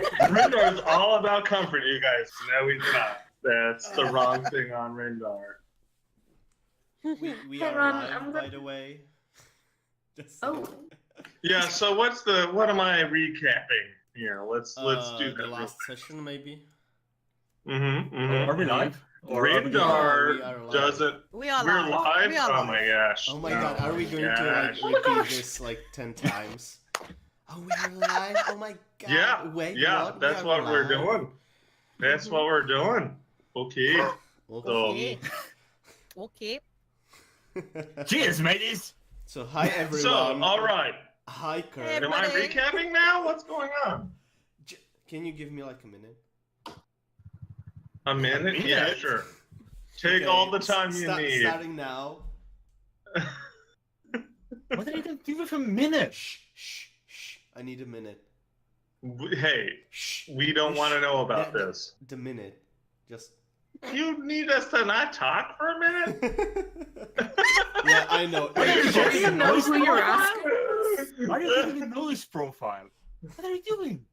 Rindar is all about comfort, you guys. No, he's not. That's the wrong thing on Rindar. We Hang are on, live, I'm by gonna- the way. Just Oh, Yeah. So what am I recapping here? Let's do that. the last session, maybe. Mm-hmm. Are we live? Or are we just- Rindar we are live. doesn't. We are We're live. live. We are Oh live. my gosh. Oh my god, are we going to gosh. like repeat this like 10 times? Oh, we are live. Oh my god. Yeah. Wait, Yeah. what? That's We are what we're live? doing. That's what we're doing. Okay. Okay. Okay. Cheers, mateys! So hi everyone. So, all right. Hi Kurt. Hey, Am I Everybody. recapping now? What's going on? Can you give me like a minute? A minute? minute? Yeah, sure. Take Okay, all the time you need. Starting now. What are you gonna do with a minute? Shh. I need a minute. Hey, Shh. we don't want to know about Yeah, this. The minute. Just. You need us to not talk for a minute? Yeah, I know. do you even know who you're asking? I don't even know this profile. What are you doing?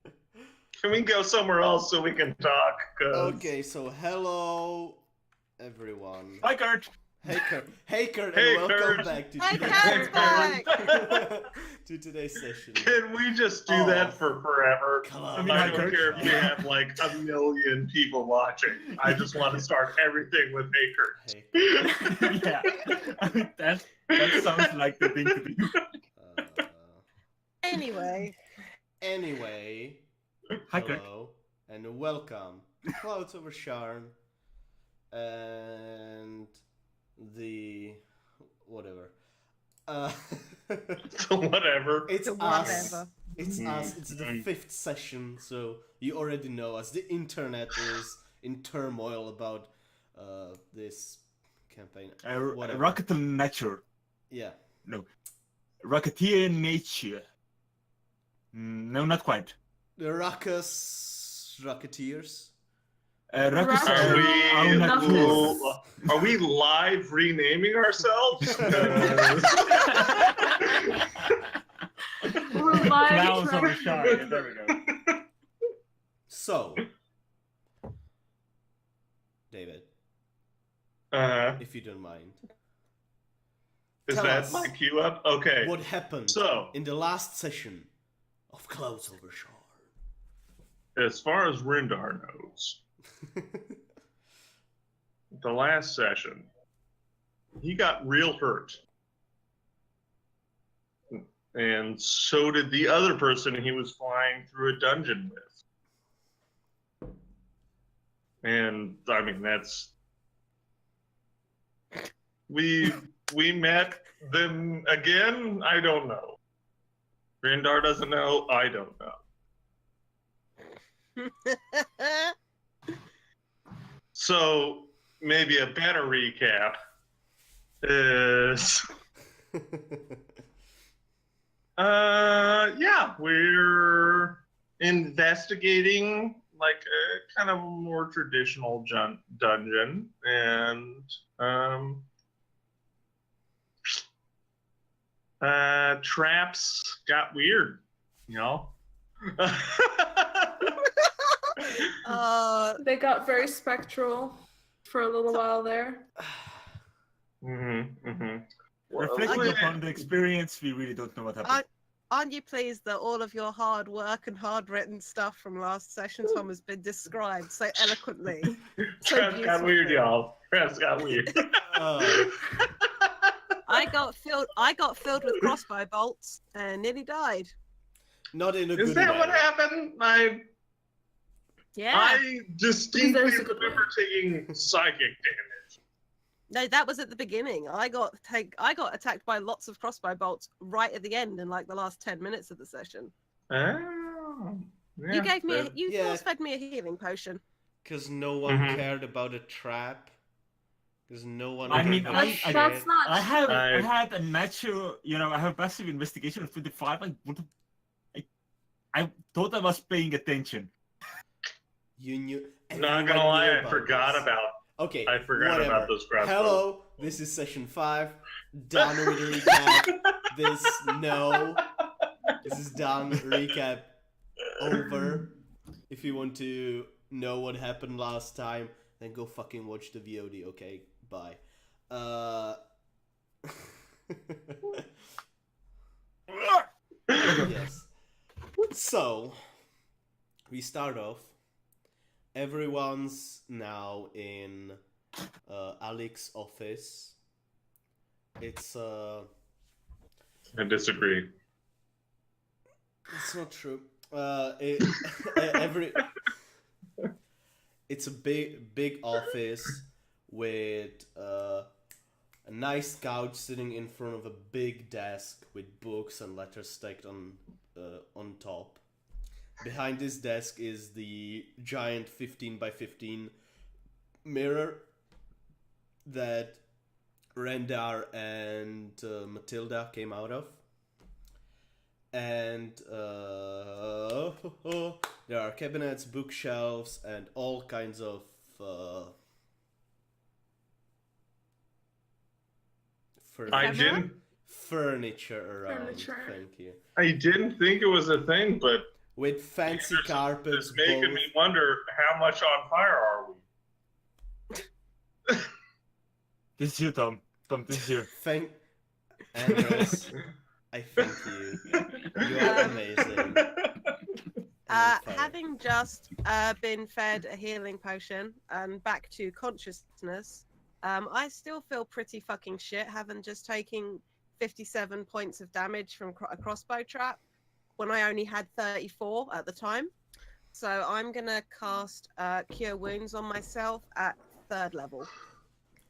Can we go somewhere else so we can talk? 'Cause- Okay, so hello everyone. Hi, Kurt. Hey Kurt. Hey Kurt, Hey, and welcome Kurt. back to Hi, today's Kurt. to today's session. Can we just do Oh. that for forever? Come I on. don't Hi, Kurt. care if we have like a million people watching. I just want to start everything with Hey Kurt. Hey. Yeah, I mean, that sounds like the thing to do. Anyway, Anyway, Hi, Kurt. hello and welcome. Clouds over Sharn and the whatever. So whatever. It's the us. whatever. It's us. It's the 5th session, so you already know us. The internet is in turmoil about this campaign. Whatever. Rocket nature. Yeah. No. Rocketeer nature. No, not quite. The Ruckus Rocketeers. Ruckus Ruckus. Are we live renaming ourselves? we're live. Clowns trying- over Sharn. There we go. So, David, if you don't mind, Is Tell that us. my cue up? Okay. what happened So, in the last session of Clouds over Sharn? as far as Rindar knows, the last session, he got real hurt. And so did the other person he was flying through a dungeon with. And I mean, that's. We met them again? I don't know. Rindar doesn't know. I don't know. So maybe a better recap is yeah, we're investigating like a kind of more traditional dungeon, and traps got weird, you know. They got very spectral for a little while there. Reflecting Well, upon the experience, we really don't know what happened. aren't you pleased that all of your hard work and hard written stuff from last session, Tom, has been described so eloquently? So Traps got weird, beautifully. y'all. Traps got weird. I got filled with crossbow bolts and nearly died. Not in a Is good that way. what happened? Yeah. I distinctly There's a good way. remember taking psychic damage. No, that was at the beginning. I got attacked by lots of crossbow bolts right at the end in like the last 10 minutes of the session. Oh. You gave me Yeah. force fed me a healing potion. Because no one Mhm. cared about a trap. Because no one. I mean, That's, I- that's not. I I- had a natural, I have passive investigation of 25. I thought I was paying attention. You knew. Not gonna everyone lie, knew I about forgot this. about. Okay. I forgot whatever. about those crossbows. Hello, this is session 5. Done with the recap. This is done. Recap over. if you want to know what happened last time, then go fucking watch the VOD. Okay, bye. Yes. So we start off. Everyone's now in Alik's office. It's I disagree. It's not true. It's a big office with a nice couch sitting in front of a big desk with books and letters stacked on top. Behind this desk is the giant 15 by 15 mirror that Rendar and Matilda came out of. And there are cabinets, bookshelves, and all kinds of furniture around. Furniture. Thank you. I didn't think it was a thing, but With fancy carpets. it's making me wonder how much on fire are we? This is you, Tom. Tom, this is you. Thank Andres. I thank you. You are amazing. Having just been fed a healing potion and back to consciousness, I still feel pretty fucking shit, having just taken 57 points of damage from a crossbow trap when I only had 34 at the time. So I'm gonna cast Cure Wounds on myself at 3rd level.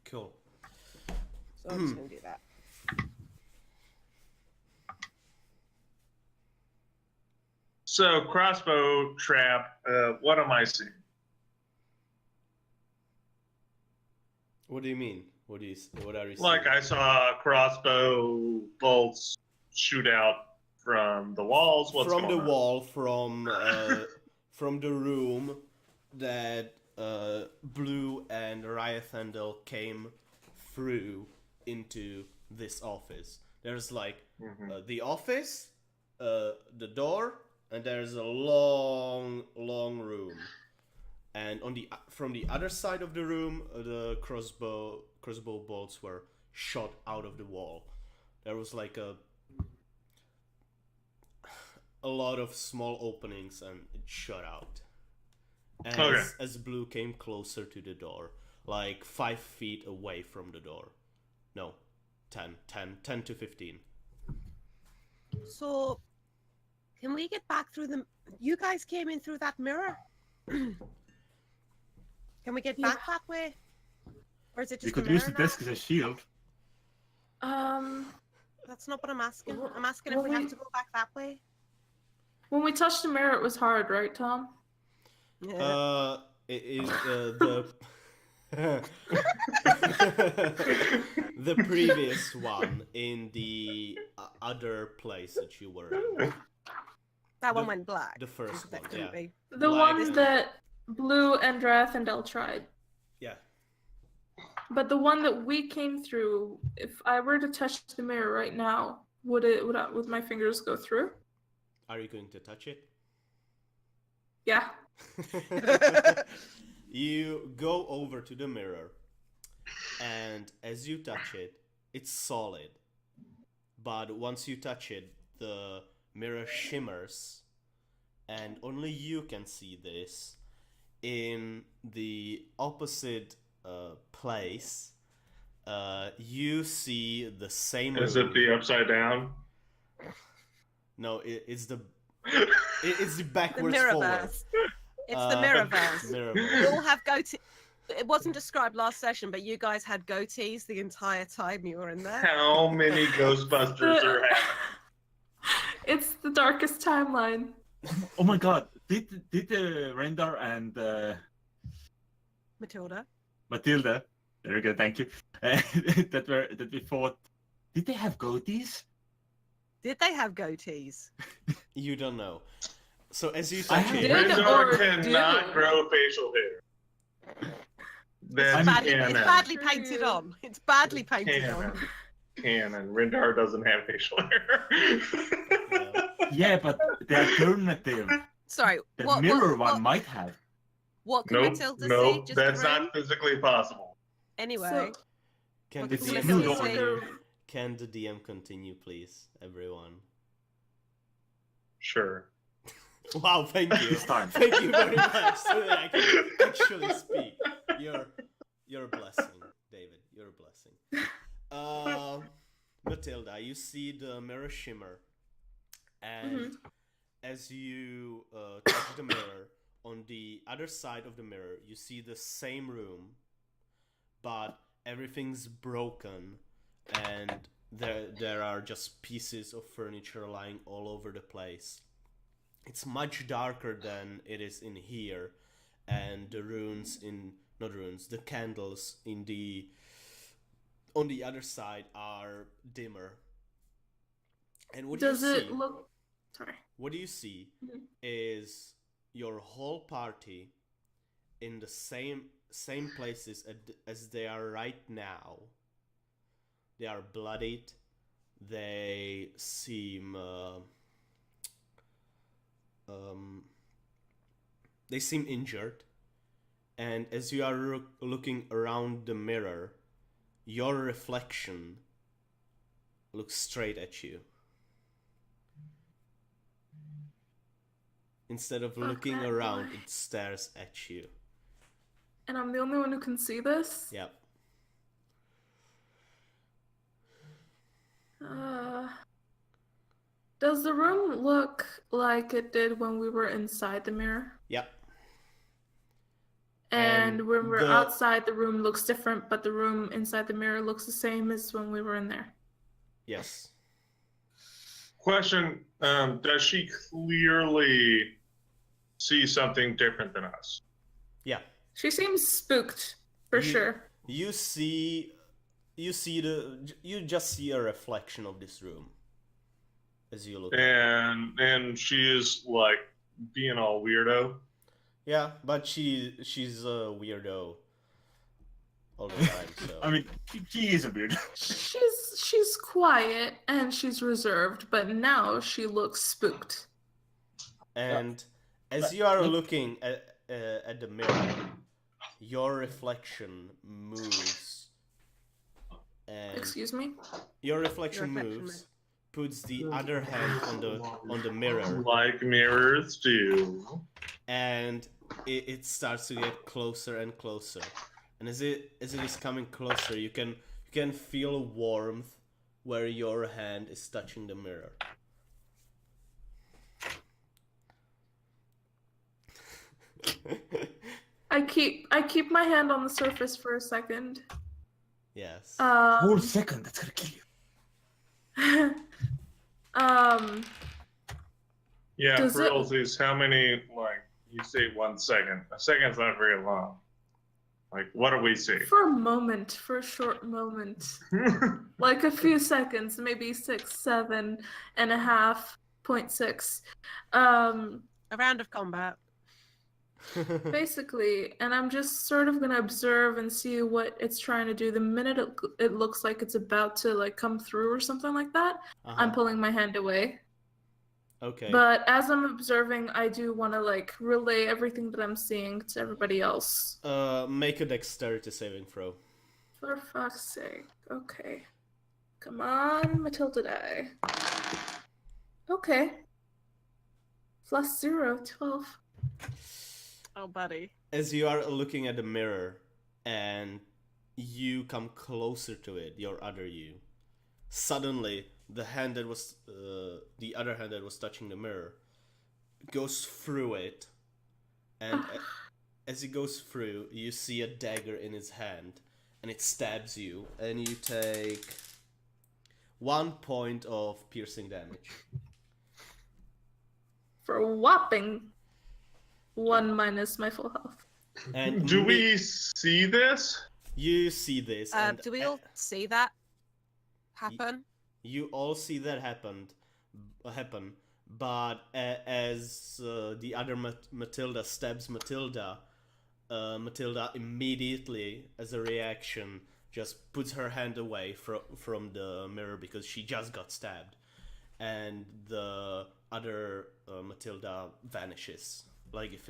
Cool. So I'm just gonna do that. So crossbow trap. What am I seeing? What do you mean? What are you seeing? Like I saw crossbow bolts shoot out from the walls. What's from going the on? wall, from the room that Blue and Ryathandel came through into this office. There's like the office, the door, and there's a long room. And from the other side of the room, the crossbow bolts were shot out of the wall. There was like a lot of small openings, and it shot out. And as Blue came closer to the door, like 5 feet away from the door. No, 10 to 15. So, can we get back through the... You guys came in through that mirror? Can we get back that way? Or is it just You could a use the mirror now? desk as a shield. That's not what I'm asking. I'm asking if we have to go back that way. When we touched the mirror, it was hard, right, Tom? Yeah. It is the previous one in the other place that you were in. That one went black. The first That one, couldn't yeah. be. The Like- one that Blue and Rathandel tried. Yeah. But the one that we came through, if I were to touch the mirror right now, would my fingers go through? Are you going to touch it? Yeah. You go over to the mirror, and as you touch it, it's solid. But once you touch it, the mirror shimmers, and only you can see this. In the opposite place, you see the same. Is it the upside down? No, it's the it's the backwards The forward. Mirrorverse. It's the Mirrorverse. Mirrorverse. You all have goatees. It wasn't described last session, but you guys had goatees the entire time you were in there. How many Ghostbusters are happening? It's the darkest timeline. Oh my god, did Rendar and Matilda. Matilda, there we go, thank you, that we fought, did they have goatees? Did they have goatees? You don't know. So as you I touch have it, Did Rendar or cannot do. grow facial hair. That's It's canon. badly painted on. It's badly painted Canon. on. Canon. Rendar doesn't have facial hair. Yeah, but the alternative Sorry. The what, mirror what, one might have. What can Nope, Matilda see? nope, Just that's the room? not physically possible. Anyway. Can What the can It's DM Melissa blue see? door. Can the DM continue, please, everyone? Sure. Wow, thank you. This time. Thank you very much. So that I can actually speak. You're a blessing, David. You're a blessing. Matilda, you see the mirror shimmer, and as you touch the mirror, on the other side of the mirror, you see the same room, but everything's broken, and there are just pieces of furniture lying all over the place. It's much darker than it is in here, and the candles on the other side are dimmer. And what Does do you it see? look? Sorry. What do you see is your whole party in the same places as they are right now. They are bloodied. They seem injured, and as you are looking around the mirror, your reflection looks straight at you. Instead of looking that around, boy. it stares at you. And I'm the only one who can see this? Yep. Does the room look like it did when we were inside the mirror? Yep. And And when we're the- outside, the room looks different, but the room inside the mirror looks the same as when we were in there. Yes. Question, does she clearly see something different than us? Yeah. She seems spooked, for sure. You just see a reflection of this room as you look at it. And she is like being all weirdo. Yeah, but she's a weirdo all the time. So I mean, she is a weird. She's quiet and she's reserved, but now she looks spooked. and as you are looking at the mirror, your reflection moves, and Excuse me? your reflection Your reflection moves, puts the other hand on the mirror, Like mirrors do. and it starts to get closer and closer. And as it is coming closer, you can feel warmth where your hand is touching the mirror. I keep my hand on the surface for a second. Yes. Whole second, that's gonna kill you. Yeah, Does for it- realsies, how many, like, you say 1 second. A second's not very long. Like, what do we see? For a short moment. Like a few seconds, maybe 6, 7.5.6. A round of combat. Basically, and I'm just sort of gonna observe and see what it's trying to do. The minute it looks like it's about to like come through or something like that, I'm pulling my hand away. Okay. But as I'm observing, I do want to like relay everything that I'm seeing to everybody else. Make a dexterity saving throw. For fuck's sake. Okay. Come on, Matilda die. Okay. +0, 12. Oh, buddy. As you are looking at the mirror and you come closer to it, your other you, suddenly the other hand that was touching the mirror goes through it, and as it goes through, you see a dagger in his hand, and it stabs you, and you take 1 point of piercing damage. For a whopping 1 minus my full health. And Do we see this? You see this, and Do we all see that happen? you all see that happen, but as the other Matilda stabs Matilda, Matilda immediately, as a reaction, just puts her hand away from the mirror because she just got stabbed, and the other Matilda vanishes, like if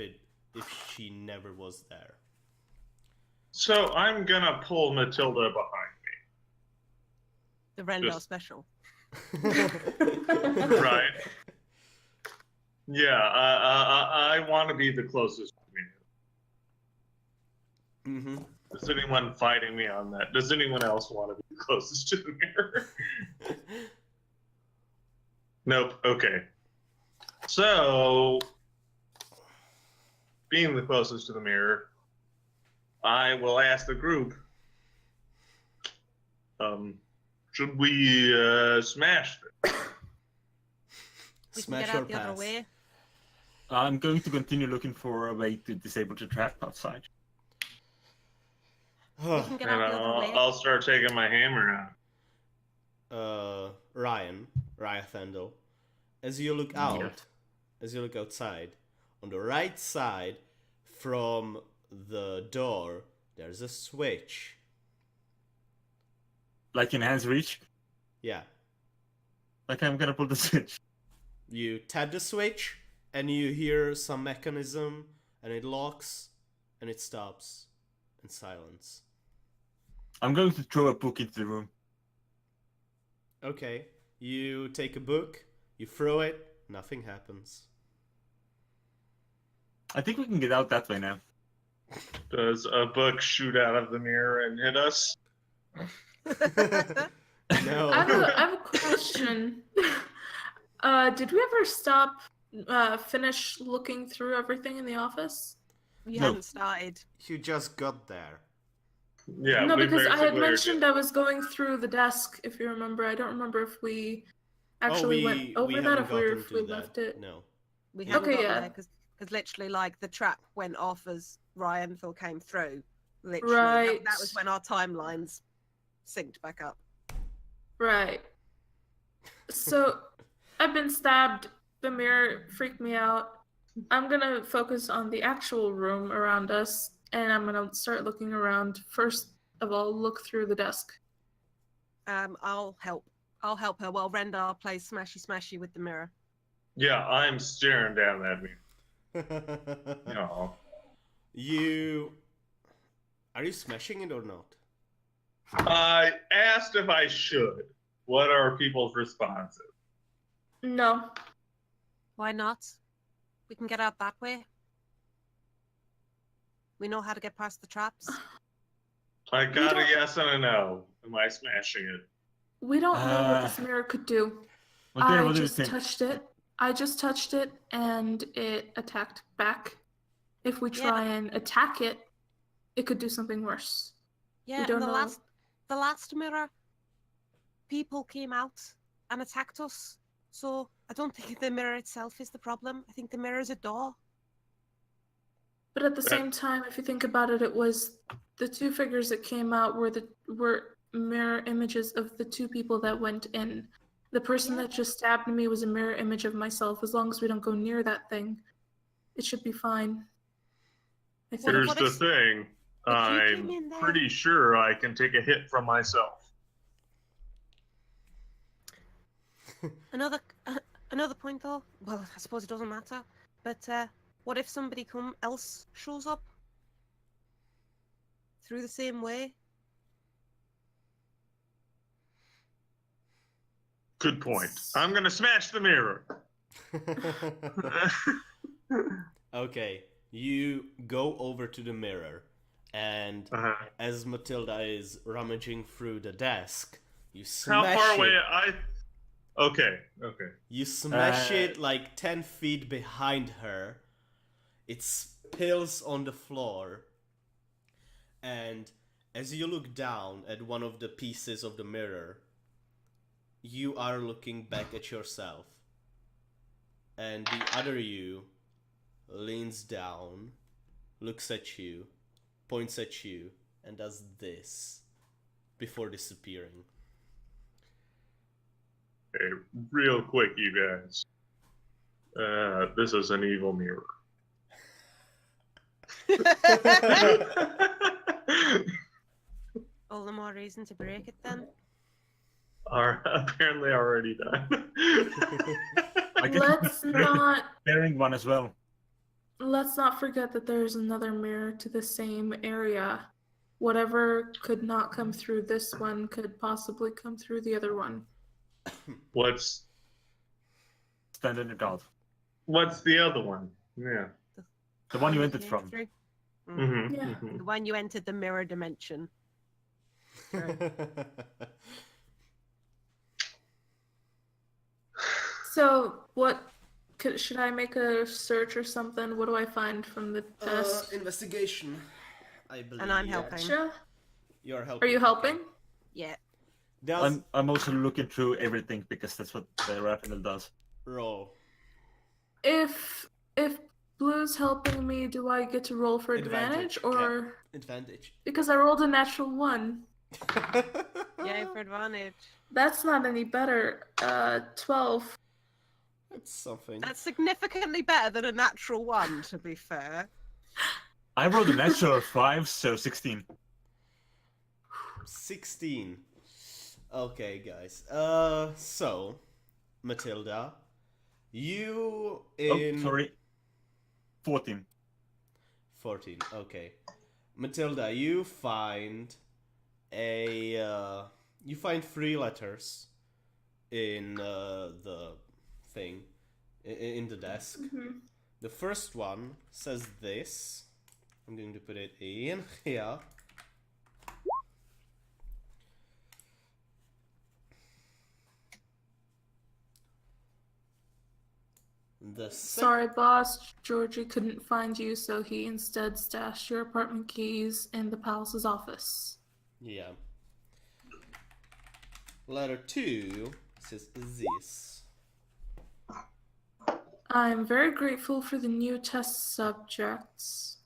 she never was there. So I'm gonna pull Matilda behind The Rendar Just- special. me. Right. Yeah, I want to be the closest to me. Mm-hmm. Is anyone fighting me on that? Does anyone else want to be the closest to the mirror? Nope. Okay. So, being the closest to the mirror, I will ask the group, should we smash this? We Smash can or get out the other pass? way. I'm going to continue looking for a way to disable the trap outside. We can get And out the other way. I'll start taking my hammer out. Ryan Thendel, as you look out, as you look outside, on the right side from the door, there's a switch. Like in hand's reach? Yeah. Like I'm gonna pull the switch. You tap the switch, and you hear some mechanism, and it locks, and it stops, and silence. I'm going to throw a book into the room. Okay, you take a book, you throw it, nothing happens. I think we can get out that way now. Does a book shoot out of the mirror and hit us? No. I have a question. Did we ever finish looking through everything in the office? We No. hadn't started. You just got there. Yeah. No, we because I had basically are mentioned I was going through the desk, if you remember. I don't remember if we actually went over that, haven't if gotten we to left that. it. No. We hadn't Okay, got yeah. there because literally, like, the trap went off as Ryan Phil came through. Literally, Right. that was when our timelines synced back up. Right. So, I've been stabbed. The mirror freaked me out. I'm gonna focus on the actual room around us, and I'm gonna start looking around. First of all, look through the desk. I'll help. I'll help her while Rendar plays Smashy Smashy with the mirror. Yeah, I'm staring down at me. No. Are you smashing it or not? I asked if I should. What are people's responses? No. Why not? We can get out that way. We know how to get past the traps. I got a don't- yes and a no. Am I smashing it? We don't know what this mirror could do. Okay, I what do you just think? touched it. I just touched it, and it attacked back. If we Yeah, try and attack it, it could do something worse. Yeah, don't and know. the last mirror, people came out and attacked us. So I don't think the mirror itself is the problem. I think the mirror is a door. But at the same time, if you think about it, it was the two figures that came out were mirror images of the two people that went in. The person that just stabbed me was a mirror image of myself. As long as we don't go near that thing, it should be fine. I think. Here's what the if- thing. if you I'm came in there- pretty sure I can take a hit from myself. Another point though. Well, I suppose it doesn't matter. But what if somebody else shows up through the same way? Good point. I'm gonna smash the mirror. Okay, you go over to the mirror, and as Matilda is rummaging through the desk, you How smash far it. away? Okay. You smash it like 10 feet behind her. It spills on the floor. And as you look down at one of the pieces of the mirror, you are looking back at yourself. And the other you leans down, looks at you, points at you, and does this before disappearing. Hey, real quick, you guys. This is an evil mirror. All the more reason to break it then. Are apparently already done. I guess let's one as well. not forget that there's another mirror to the same area. Whatever could not come through this one could possibly come through the other one. What's Stand in the guard. the other one? Yeah. The one you entered from. Mm-hmm. Yeah. Mm-hmm. The one you entered the mirror dimension. So, should I make a search or something? What do I find from the test? Investigation, I believe. And I'm helping. Gotcha. You're helping. Are you helping? Yeah. Does I'm also looking through everything because that's what the Raphael does. roll. If Blue's helping me, do I get to roll for advantage or Advantage. because I rolled a natural 1? Yay for advantage. That's not any better. 12. That's something. That's significantly better than a natural 1, to be fair. I rolled a natural 5, so 16. 16. Okay, guys. So, Matilda, you in... Oh, sorry. 14. 14, okay. Matilda, you find you find 3 letters in the thing, in the desk. Mm-hmm. The first one says this. I'm going to put it in here. Sorry, boss. Georgie couldn't find you, so he instead stashed your apartment keys in the palace's office. Yeah. Letter 2 says this. I'm very grateful for the new test subjects.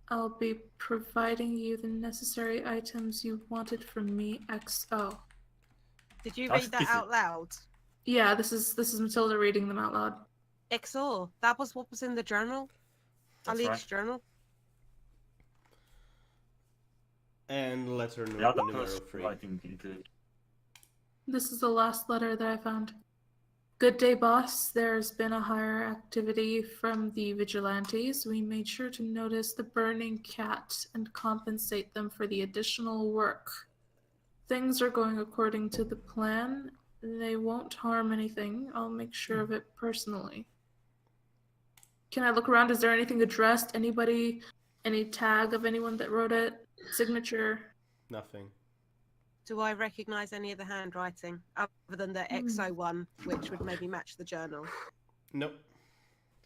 I'll be providing you the necessary items you wanted from me, XO. Did you That's read that different. out loud? Yeah, this is Matilda reading them out loud. XO. That was what was in the journal? That's Alik's right. journal? And letter The other number person 3. writing included. This is the last letter that I found. Good day, boss. There's been a higher activity from the vigilantes. We made sure to notice the burning cat and compensate them for the additional work. Things are going according to the plan. They won't harm anything. I'll make sure of it personally. Can I look around? Is there anything addressed? Anybody? Any tag of anyone that wrote it? Signature? Nothing. Do I recognise any of the handwriting other than the XO one, which would maybe match the journal? Nope.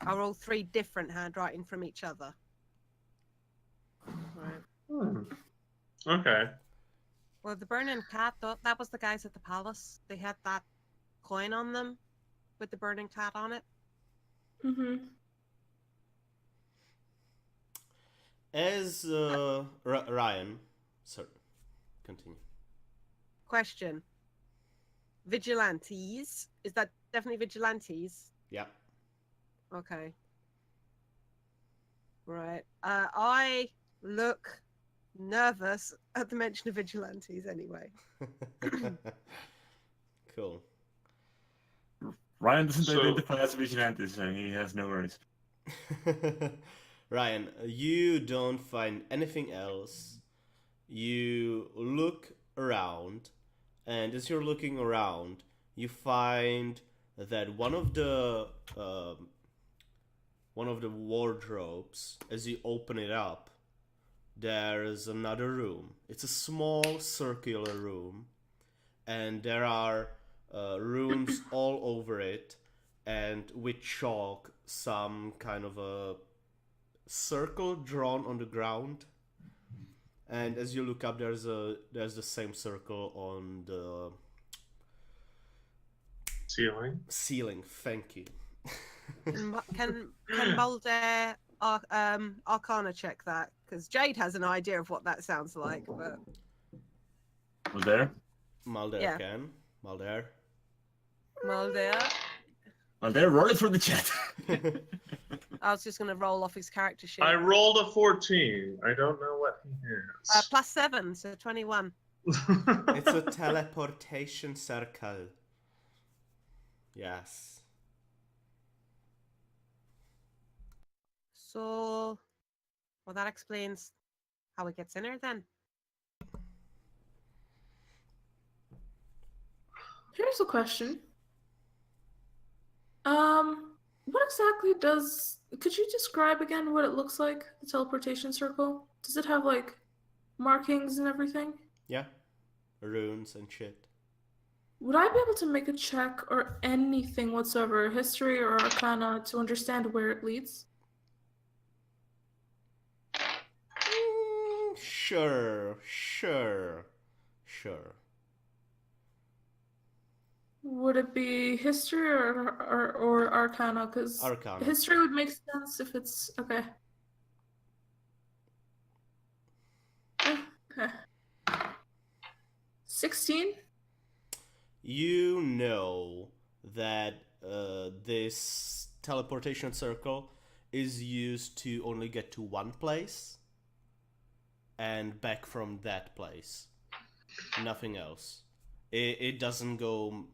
Are all 3 different handwriting from each other? Right. Okay. Well, the burning cat, that was the guys at the palace. They had that coin on them with the burning cat on it. Mm-hmm. As Ryan, sorry, continue. Question. Vigilantes. Is that definitely vigilantes? Yeah. Okay. Right. I look nervous at the mention of vigilantes anyway. Cool. Ryan doesn't So- identify as a vigilante, so he has no worries. Ryan, you don't find anything else. You look around, and as you're looking around, you find that one of the wardrobes, as you open it up, there's another room. It's a small circular room, and there are runes all over it, and with chalk, some kind of a circle drawn on the ground. And as you look up, there's the same circle on the Ceiling. Thank you. Can Mulder Arcana check that? Because Jade has an idea of what that sounds like. But Was there? Mulder Yeah. can. Mulder. Mulder, Well, they're rolling for the chat. I was just going to roll off his character sheet. I rolled a 14. I don't know what he has. +7, so 21. It's a teleportation circle. Yes. So, well, that explains how it gets in there then. Here's a question. What exactly could you describe again what it looks like, the teleportation circle? Does it have like markings and everything? Yeah, runes and shit. Would I be able to make a check or anything whatsoever, history or arcana, to understand where it leads? Sure. Would it be history or arcana? Because Arcana. history would make sense if it's okay. Okay. 16? You know that this teleportation circle is used to only get to one place and back from that place. Nothing else. It doesn't go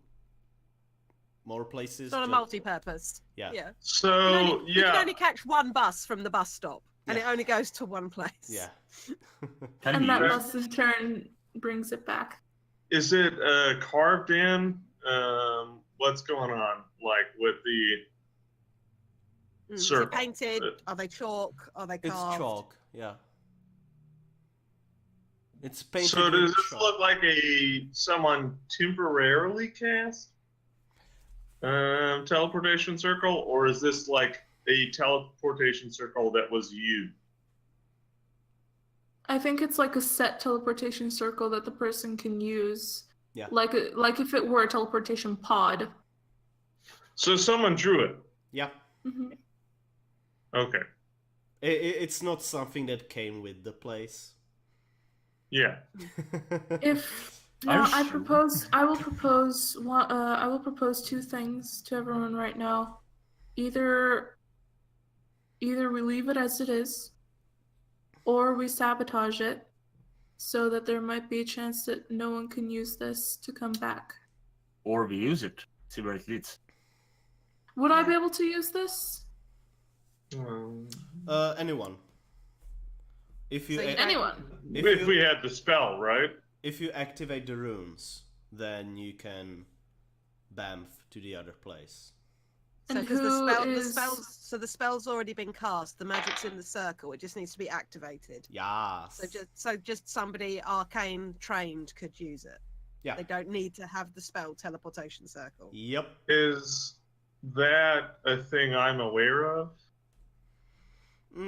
more places. It's not a just- multi-purpose. Yeah. Yeah. So You can yeah, only catch one bus from the bus stop, and Yeah. it only goes to one place. Yeah. Can And we that use bus in turn brings it back. is it carved in? What's going on? Like with the Is it circle? painted? Are they chalk? Are they It's carved? chalk, yeah. It's painted So with does this chalk. look like someone temporarily cast teleportation circle, or is this like a teleportation circle that was used? I think it's like a set teleportation circle that the person can use. Yeah. Like if it were a teleportation pod. So someone drew it. Yeah. Mhm. Okay. It's not something that came with the place. Yeah. If Are now you sure? I will propose two things to everyone right now. Either we leave it as it is, or we sabotage it, so that there might be a chance that no one can use this to come back. or we use it? See where it leads. Would I be able to use this? Anyone. If you So you a- don't- Anyone. If we had the spell, right? if you activate the runes, then you can bamf to the other place. So And because who the spell's already been cast, the magic's in the circle. It just needs to be activated. Yes. So just somebody arcane trained could use it. Yeah. They don't need to have the spell teleportation circle. Yep. Is that a thing I'm aware of? Have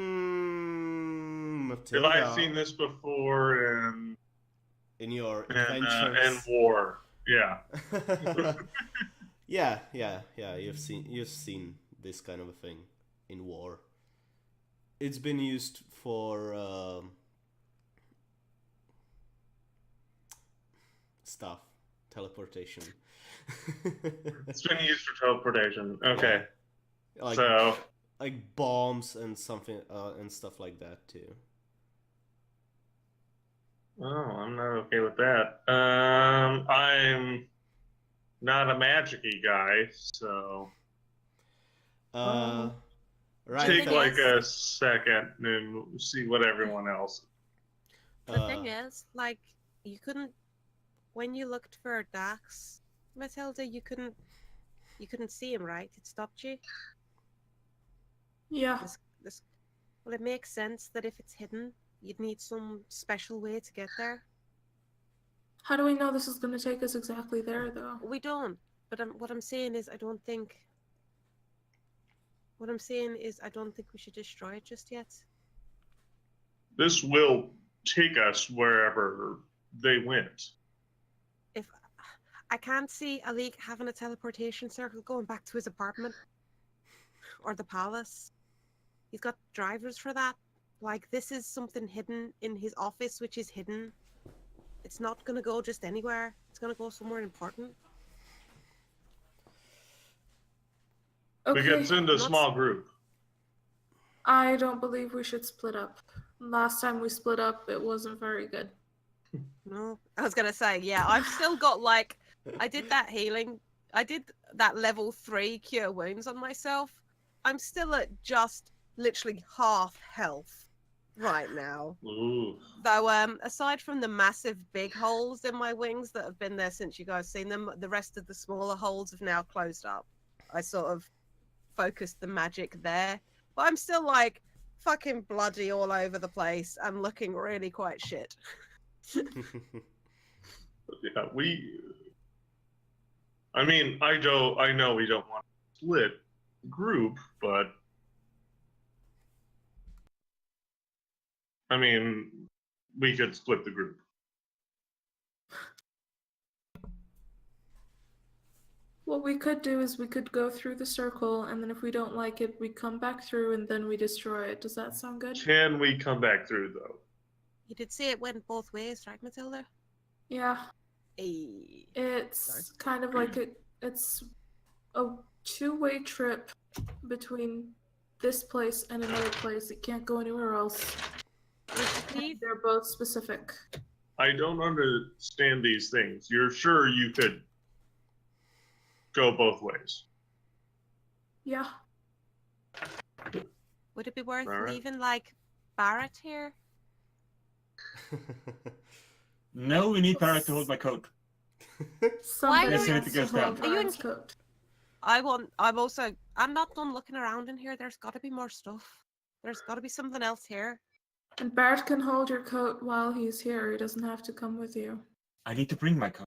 Matilda, I seen this before in your in adventures? war? Yeah. yeah. You've seen this kind of a thing in war. It's been used for stuff, teleportation. It's been used for teleportation. Okay. like So like bombs and something and stuff like that too. oh, I'm not okay with that. I'm not a magic-y guy, so Right. take thing like is- a second and see what everyone else. The thing is, like, you couldn't, when you looked for Dax, Matilda, you couldn't see him, right? It stopped you. Yeah. Well, it makes sense that if it's hidden, you'd need some special way to get there. How do we know this is going to take us exactly there, though? We don't. But what I'm saying is, I don't think. What I'm saying is, I don't think we should destroy it just yet. This will take us wherever they went. If I can't see Alik having a teleportation circle going back to his apartment or the palace. He's got drivers for that. Like, this is something hidden in his office, which is hidden. It's not going to go just anywhere. It's going to go somewhere important. Okay. We get into a Not- small group. I don't believe we should split up. Last time we split up, it wasn't very good. No, I was going to say, yeah, I've still got, like, I did that healing. I did that level 3 cure wounds on myself. I'm still at just literally half health right now. Ooh. Though, aside from the massive big holes in my wings that have been there since you guys seen them, the rest of the smaller holes have now closed up. I sort of focused the magic there, but I'm still like fucking bloody all over the place. I'm looking really quite shit. Yeah, I mean, I know we don't want to split the group, but I mean, we could split the group. What we could do is we could go through the circle, and then if we don't like it, we come back through and then we destroy it. Does that sound good? Can we come back through though? You did say it went both ways, right, Matilda? Yeah. Hey. It's kind of like it's a two-way trip between this place and another place. It can't go anywhere else. They're both specific. I don't understand these things. You're sure you could go both ways? Yeah. Would it be worth All right. leaving like Barrett here? No, we need Barrett to hold my coat. Somebody Yes, has to hold Are you in- Ryan's coat. I'm not done looking around in here. There's got to be more stuff. There's got to be something else here. And Bart can hold your coat while he's here. He doesn't have to come with you. I need to bring my coat.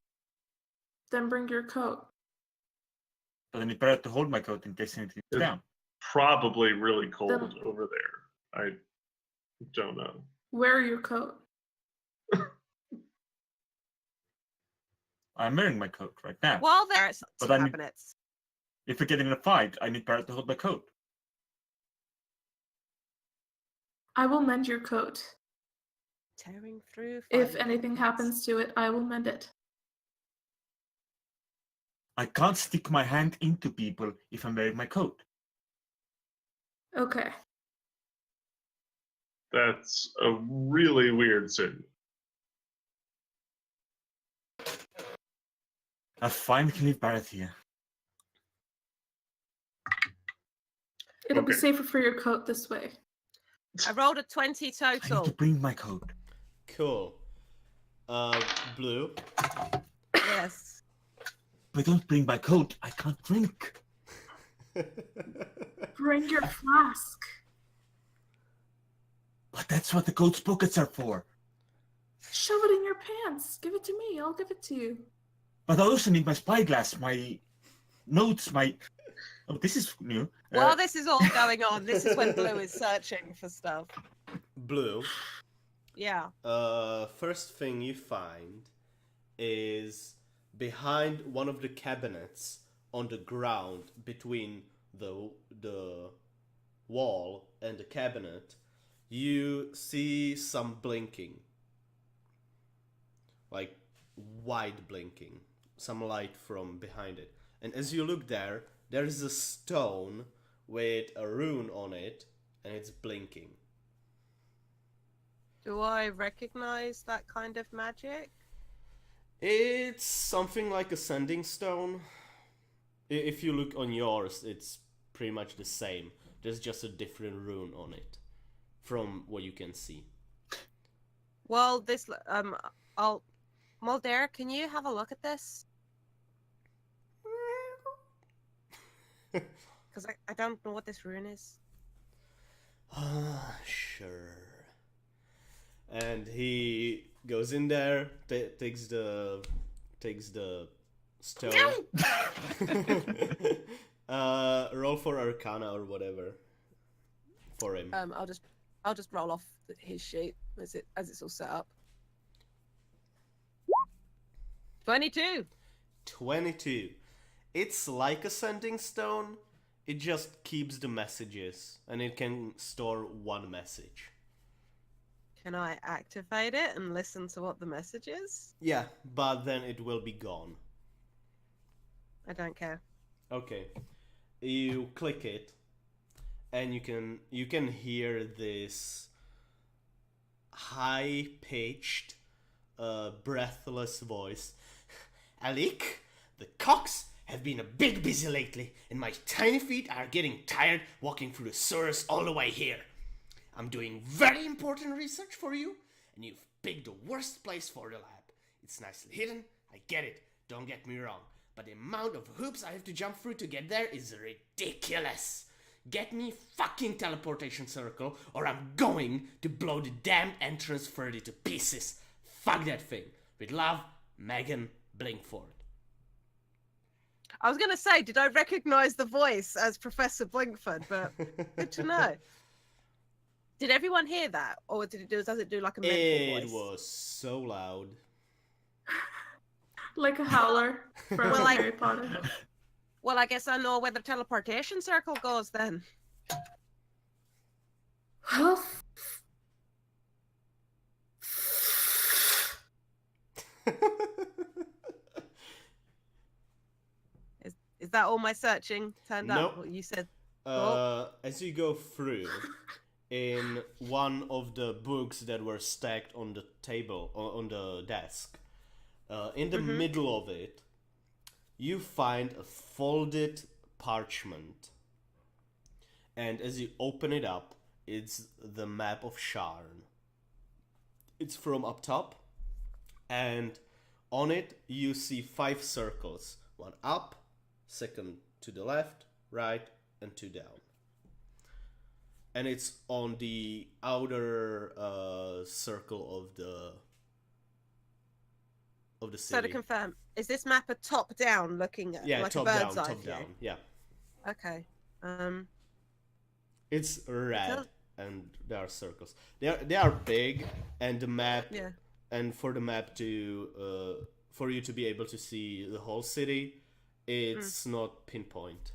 Then bring your coat. But I need Barrett to hold my coat in case anything goes down. Probably really cold Then- over there. I don't know. Wear your coat. I'm wearing my coat right now. While there's But two I mean- cabinets. If we get in a fight, I need Barrett to hold my coat. I will mend your coat. Tearing through. If fine anything cabinets. happens to it, I will mend it. I can't stick my hand into people if I'm wearing my coat. Okay. That's a really weird city. I finally can leave Barrett here. It'll be Okay. safer for your coat this way. I rolled a 20 I need total. to bring my coat. Cool. Blue. Yes. If I don't bring my coat, I can't drink. Bring your flask. But that's what the coat's pockets are for. Shove it in your pants. Give it to me. I'll give it to you. But I also need my spyglass, my notes, my... Oh, this is new. While this is all going on, this is when Blue is searching for stuff. Blue. Yeah. First thing you find is behind one of the cabinets on the ground between the wall and the cabinet, you see some blinking. Like wide blinking. Some light from behind it. And as you look there, there is a stone with a rune on it, and it's blinking. Do I recognize that kind of magic? It's something like a sending stone. If you look on yours, it's pretty much the same. There's just a different rune on it, from what you can see. Well, Mulder, can you have a look at this? Because I don't know what this rune is. Sure. And he goes in there, takes the stone. Roll for Arcana or whatever for him. I'll just roll off his sheet as it's all set up. 22. 22. It's like a sending stone. It just keeps the messages, and it can store one message. Can I activate it and listen to what the message is? Yeah, but then it will be gone. I don't care. Okay. You click it, and you can hear this high-pitched, breathless voice. Alik, the Cox have been a bit busy lately, and my tiny feet are getting tired walking through the sewers all the way here. I'm doing very important research for you, and you've picked the worst place for the lab. It's nicely hidden, I get it, don't get me wrong, but the amount of hoops I have to jump through to get there is ridiculous. Get me fucking teleportation circle, or I'm going to blow the damned entrance 30 to pieces. Fuck that thing. With love, Megan Blinkford. I was going to say, did I recognize the voice as Professor Blinkford? But good to know. Did everyone hear that, or does it do like a mental voice? It was so loud. Like a howler from Well, Harry Potter. Well, I guess I know where the teleportation circle goes then. Well, Is that all my searching turned Nope. up? What you said. As you go through, in one of the books that were stacked on the table, on the desk, in the middle of it, you find a folded parchment. And as you open it up, it's the map of Sharn. It's from up top, and on it you see 5 circles. One up, second to the left, right, and 2 down. And it's on the outer circle of the city. So to confirm, is this map a top-down looking at, Yeah, like top a down, bird's eye top view? down. Yeah. Okay. It's red, So- and there are circles. They are big, and the map, Yeah. and for the map to for you to be able to see the whole city, it's not pinpoint.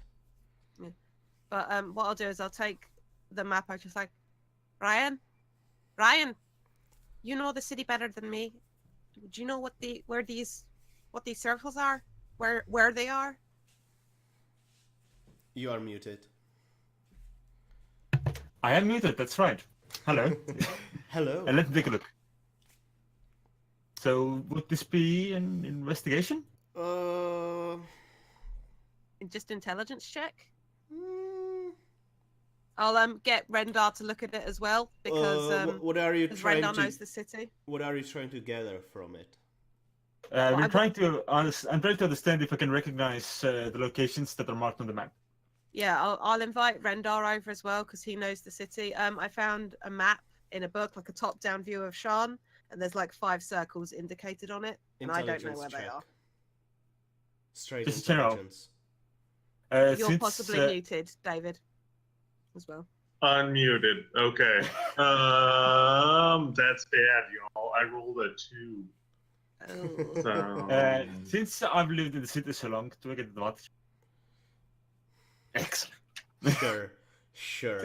But what I'll do is I'll take the map out, just like, Ryan, you know the city better than me. Do you know what these circles are? Where they are? You are muted. I am muted, that's right. Hello. Hello. And let's take a look. So, would this be an investigation? Just intelligence check. mm, I'll get Rendar to look at it as well because what are you trying Rendar to? knows the city. What are you trying to gather from it? I'm trying to understand if I can recognize the locations that are marked on the map. Yeah, I'll invite Rendar over as well because he knows the city. I found a map in a book, like a top-down view of Sharn, and there's like 5 circles indicated on it, and I don't know where they are. Straight Just general. intelligence. You're possibly muted, David, as well. Unmuted. Okay. That's bad, y'all. I rolled a 2. Oh. So, Since I've lived in the city so long, do I get advantage? Excellent. Sure.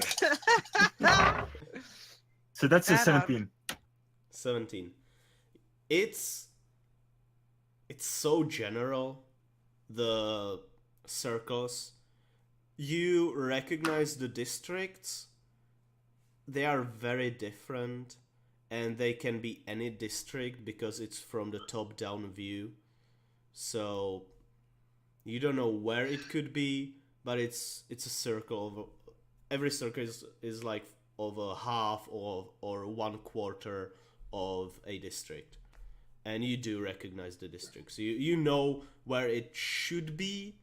So that's a Bad 17. 17. It's so general, the circles. You recognize the districts. They are very different, and they can be any district because it's from the top-down view. So you don't know where it could be, but it's a circle of every circle is like of a half or 1/4 of a district, and you do recognize the district, so you know where it should be,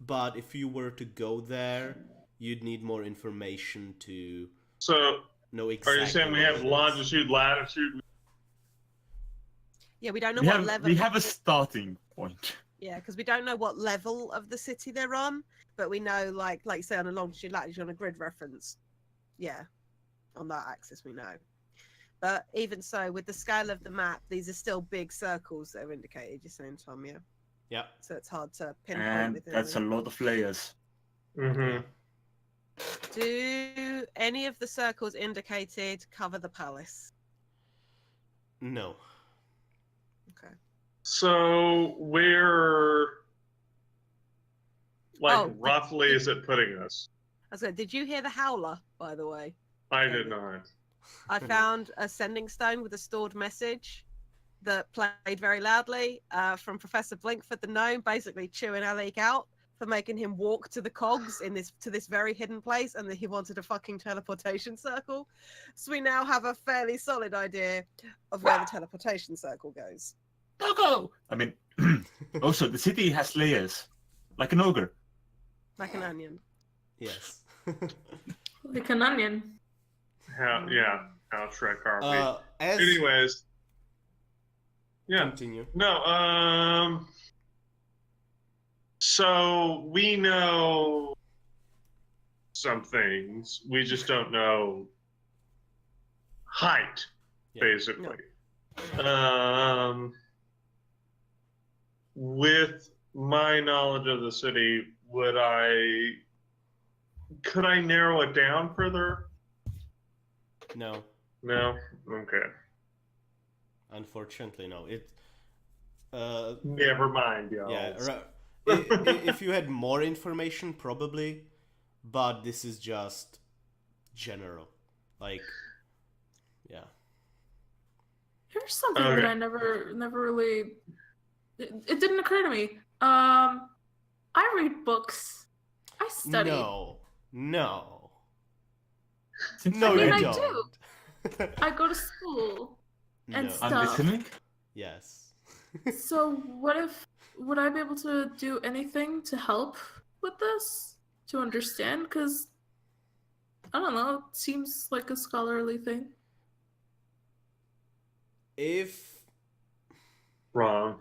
but if you were to go there, you'd need more information to know exactly. are you saying we have longitude, latitude? Yeah, we don't know what level. We have a starting point. Yeah, because we don't know what level of the city they're on, but we know, like say, on a longitude, latitude, on a grid reference. Yeah, on that axis we know. But even so, with the scale of the map, these are still big circles that are indicated. You're saying, Tom, yeah? Yeah. So it's hard to pinpoint. And within that's a them. lot of layers. Mm-hmm. Do any of the circles indicated cover the palace? No. Okay. So where, roughly, is it putting us? I was like, did you hear the howler, by the way? I did not. I found a sending stone with a stored message that played very loudly from Professor Blinkford the gnome, basically chewing Alik out for making him walk to the cogs to this very hidden place, and that he wanted a fucking teleportation circle. So we now have a fairly solid idea of where the teleportation circle goes. Go! I mean, also, the city has layers, like an ogre. Like an onion. Yes. Like an onion. How Shrek are we? As Anyways. Yeah. continue. No, so we know some things. We just don't know height, Yeah. basically. With my knowledge of the city, could I narrow it down further? No, No? Okay. unfortunately, no. Never mind, y'all. Yeah. If you had more information, probably, but this is just general. Like, yeah. Here's something Okay. that I never really. It didn't occur to me. I read books. I study. No. No, I mean, you I don't. I go to school and No. stuff. I'm listening. Yes. So would I be able to do anything to help with this? To understand? Because, I don't know, it seems like a scholarly thing. If Okay, Wrong.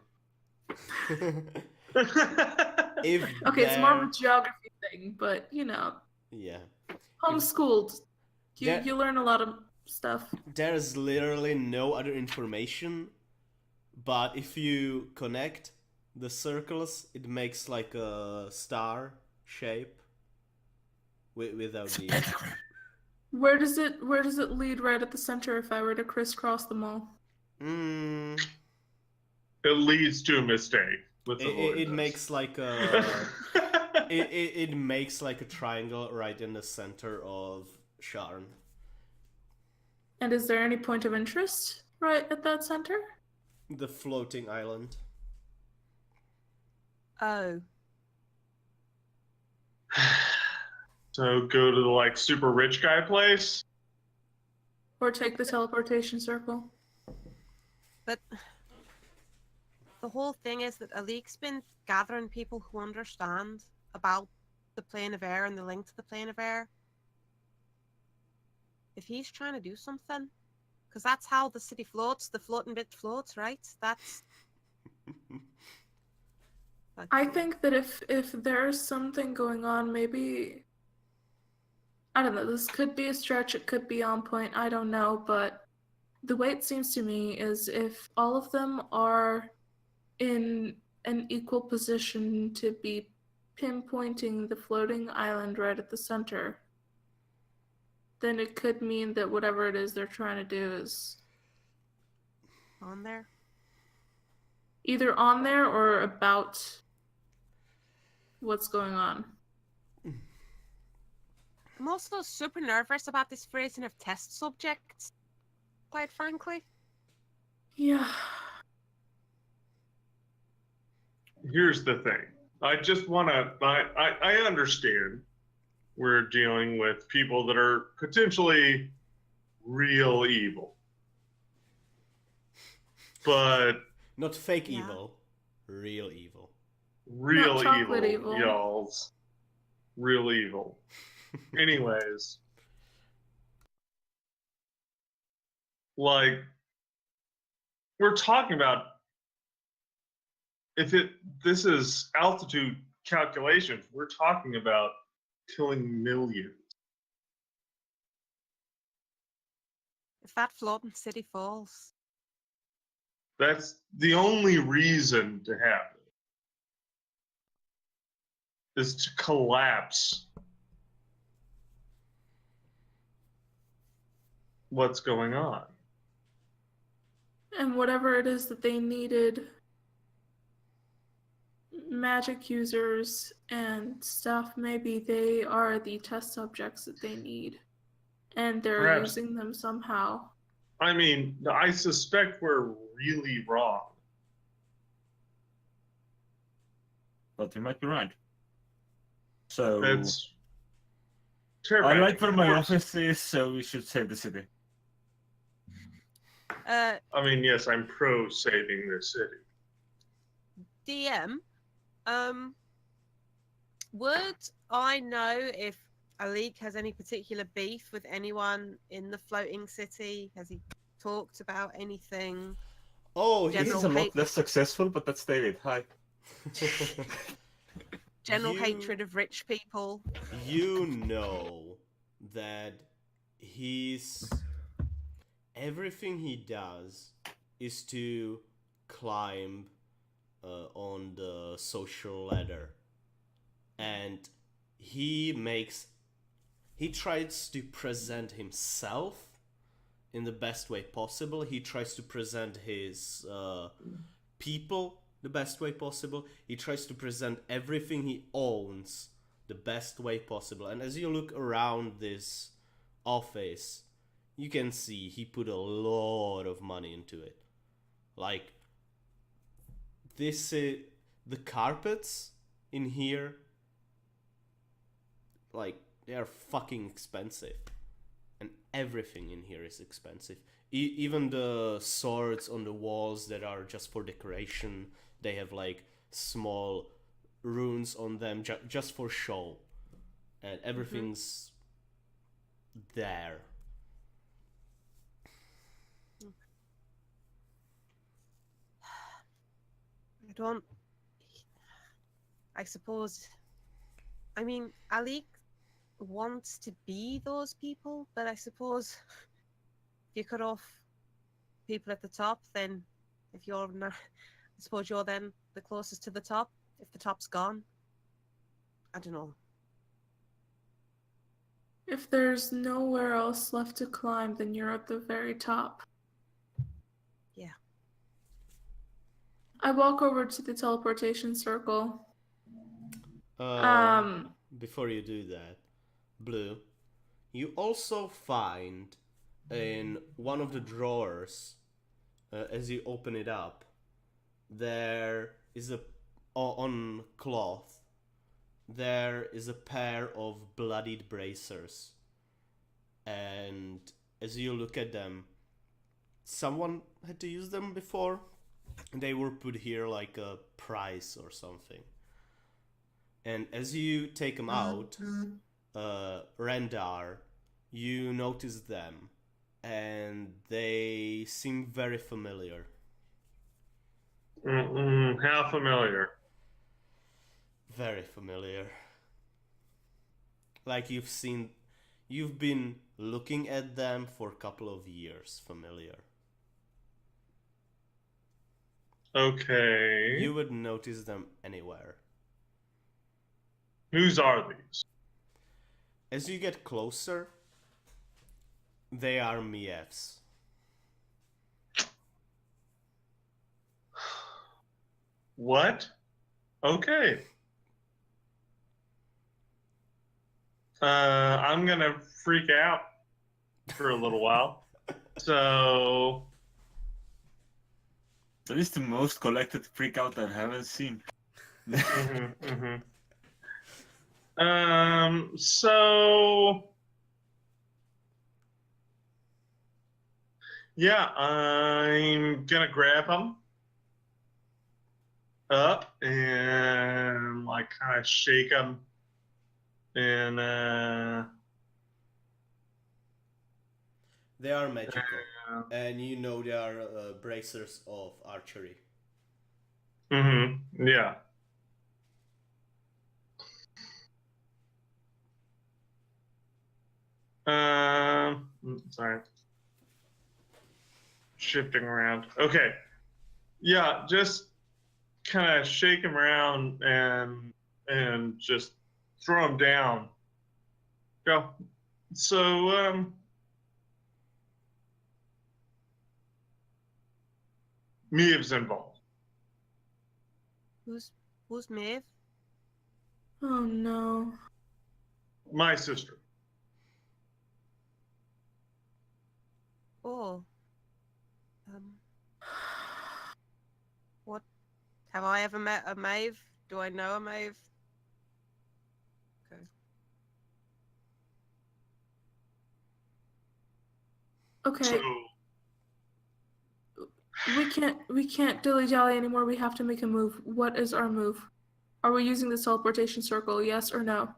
it's more of a geography thing, but, yeah, homeschooled. That- You learn a lot of stuff. there's literally no other information, but if you connect the circles, it makes like a star shape without the. Pentagram. Where does it lead right at the center if I were to crisscross them all? Mm, It leads to a mistake. Let's avoid it this. makes like a it makes like a triangle right in the center of Sharn. And is there any point of interest right at that center? The floating island. Oh. So go to the super rich guy place. Or take the teleportation circle? But the whole thing is that Alik's been gathering people who understand about the plane of air and the link to the plane of air. If he's trying to do something, because that's how the city floats, the floating bit floats, right? That's. I think that if there's something going on, maybe, I don't know, this could be a stretch, it could be on point, I don't know, but the way it seems to me is if all of them are in an equal position to be pinpointing the floating island right at the center, then it could mean that whatever it is they're trying to do is on there. either on there or about what's going on. I'm also super nervous about this phrasing of test subjects, quite frankly. Yeah. Here's the thing. I just want to. I understand we're dealing with people that are potentially real evil, but Not fake Yeah. evil, real evil. real Not chocolate evil, evil. y'all's real evil. Anyways, we're talking about this is altitude calculations. We're talking about killing millions. If that floating city falls, That's the only reason to have it, is to collapse what's going on. And whatever it is that they needed, magic users and stuff, maybe they are the test subjects that they need. And they're Perhaps. using them somehow. I mean, I suspect we're really wrong. But you might be right. So That's I terrifying. like where Of my course. office is, so we should save the city. I mean, yes, I'm pro saving this city. DM, would I know if Alik has any particular beef with anyone in the floating city? Has he talked about anything? Oh, This General is a lot hate- less successful, but that's David. Hi. General You- hatred of rich people? You know that everything he does is to climb on the social ladder, and he tries to present himself in the best way possible. He tries to present his people the best way possible. He tries to present everything he owns the best way possible. And as you look around this office, you can see he put a lot of money into it. Like, the carpets in here, like, they are fucking expensive. And everything in here is expensive. Even the swords on the walls that are just for decoration, they have like small runes on them just for show. And everything's there. I suppose. I mean, Alik wants to be those people, but I suppose if you cut off people at the top, then if you're not, I suppose you're then the closest to the top. If the top's gone, I don't know. If there's nowhere else left to climb, then you're at the very top. Yeah. I walk over to the teleportation circle. Before you do that, Blue, you also find in one of the drawers, as you open it up, there is on cloth, there is a pair of bloodied bracers. And as you look at them, someone had to use them before. They were put here like a prize or something. And as you take them out, Rendar, you notice them, and they seem very familiar. How familiar? Very familiar. Like you've been looking at them for a couple of years, familiar. Okay. You would notice them anywhere. Whose are these? As you get closer, they are Miev's. What? Okay. I'm gonna freak out for a little while. So That is the most collected freak out I haven't seen. So yeah, I'm gonna grab him up and like kind of shake him and They are magical, and you know they are bracers of archery. yeah. Sorry. Shifting around. Okay. Yeah, just kind of shake him around and just throw him down. Go. So Miev's involved. Who's Maeve? Oh no. My sister. Oh. Have I ever met a Maeve? Do I know a Maeve? Okay. Okay, So we can't dilly dally anymore. We have to make a move. What is our move? Are we using the teleportation circle? Yes or no?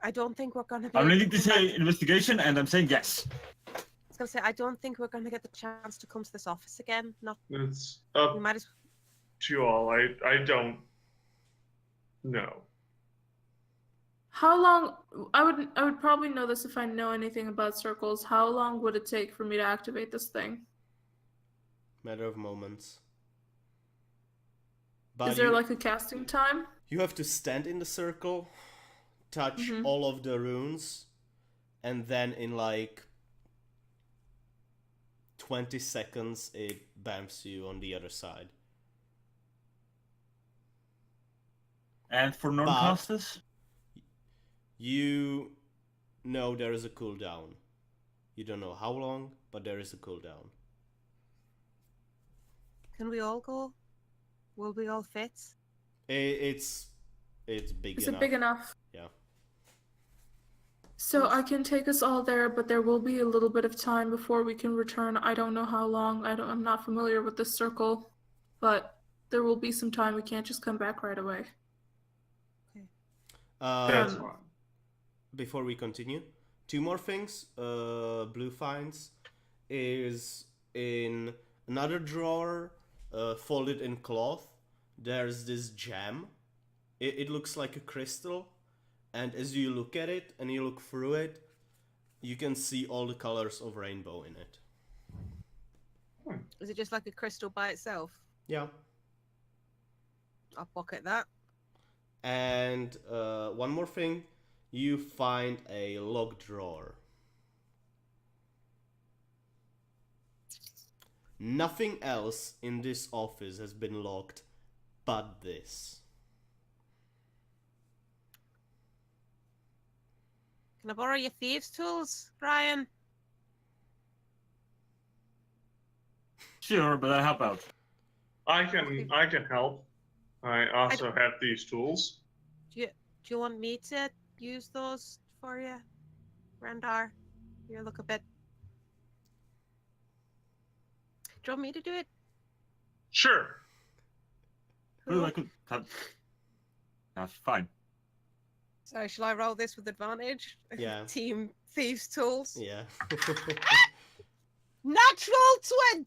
I don't think we're gonna be. I'm able leading to to come say back. investigation, and I'm saying yes. I was gonna say I don't think we're gonna get the chance to come to this office again. Not. it's We up might as. to you all. I don't know. How long? I would probably know this if I know anything about circles. How long would it take for me to activate this thing? Matter of moments. But Is there like a casting time? you have to stand in the circle, touch Mhm. all of the runes, and then in like 20 seconds it bamps you on the other side. And for non-casters, You know there is a cooldown. You don't know how long, but there is a cooldown. Can we all go? Will we all fit? It's big Is enough. it big enough? Yeah. So I can take us all there, but there will be a little bit of time before we can return. I don't know how long. I'm not familiar with this circle, but there will be some time. We can't just come back right away. That's Um, fine. before we continue, two more things. Blue finds is in another drawer, folded in cloth. There's this gem. It looks like a crystal, and as you look at it and you look through it, you can see all the colors of rainbow in it. Is it just like a crystal by itself? Yeah. I'll pocket that. And one more thing, you find a locked drawer. Nothing else in this office has been locked but this. Can I borrow your thieves' tools, Ryan? sure, but I help out. I can help. I also have these tools. Do you want me to use those for you, Randar? You look a bit. Do you want me to do it? Sure. Well, I could have. That's fine. So shall I roll this with advantage? Yeah. Team thieves' tools. Yeah. Natural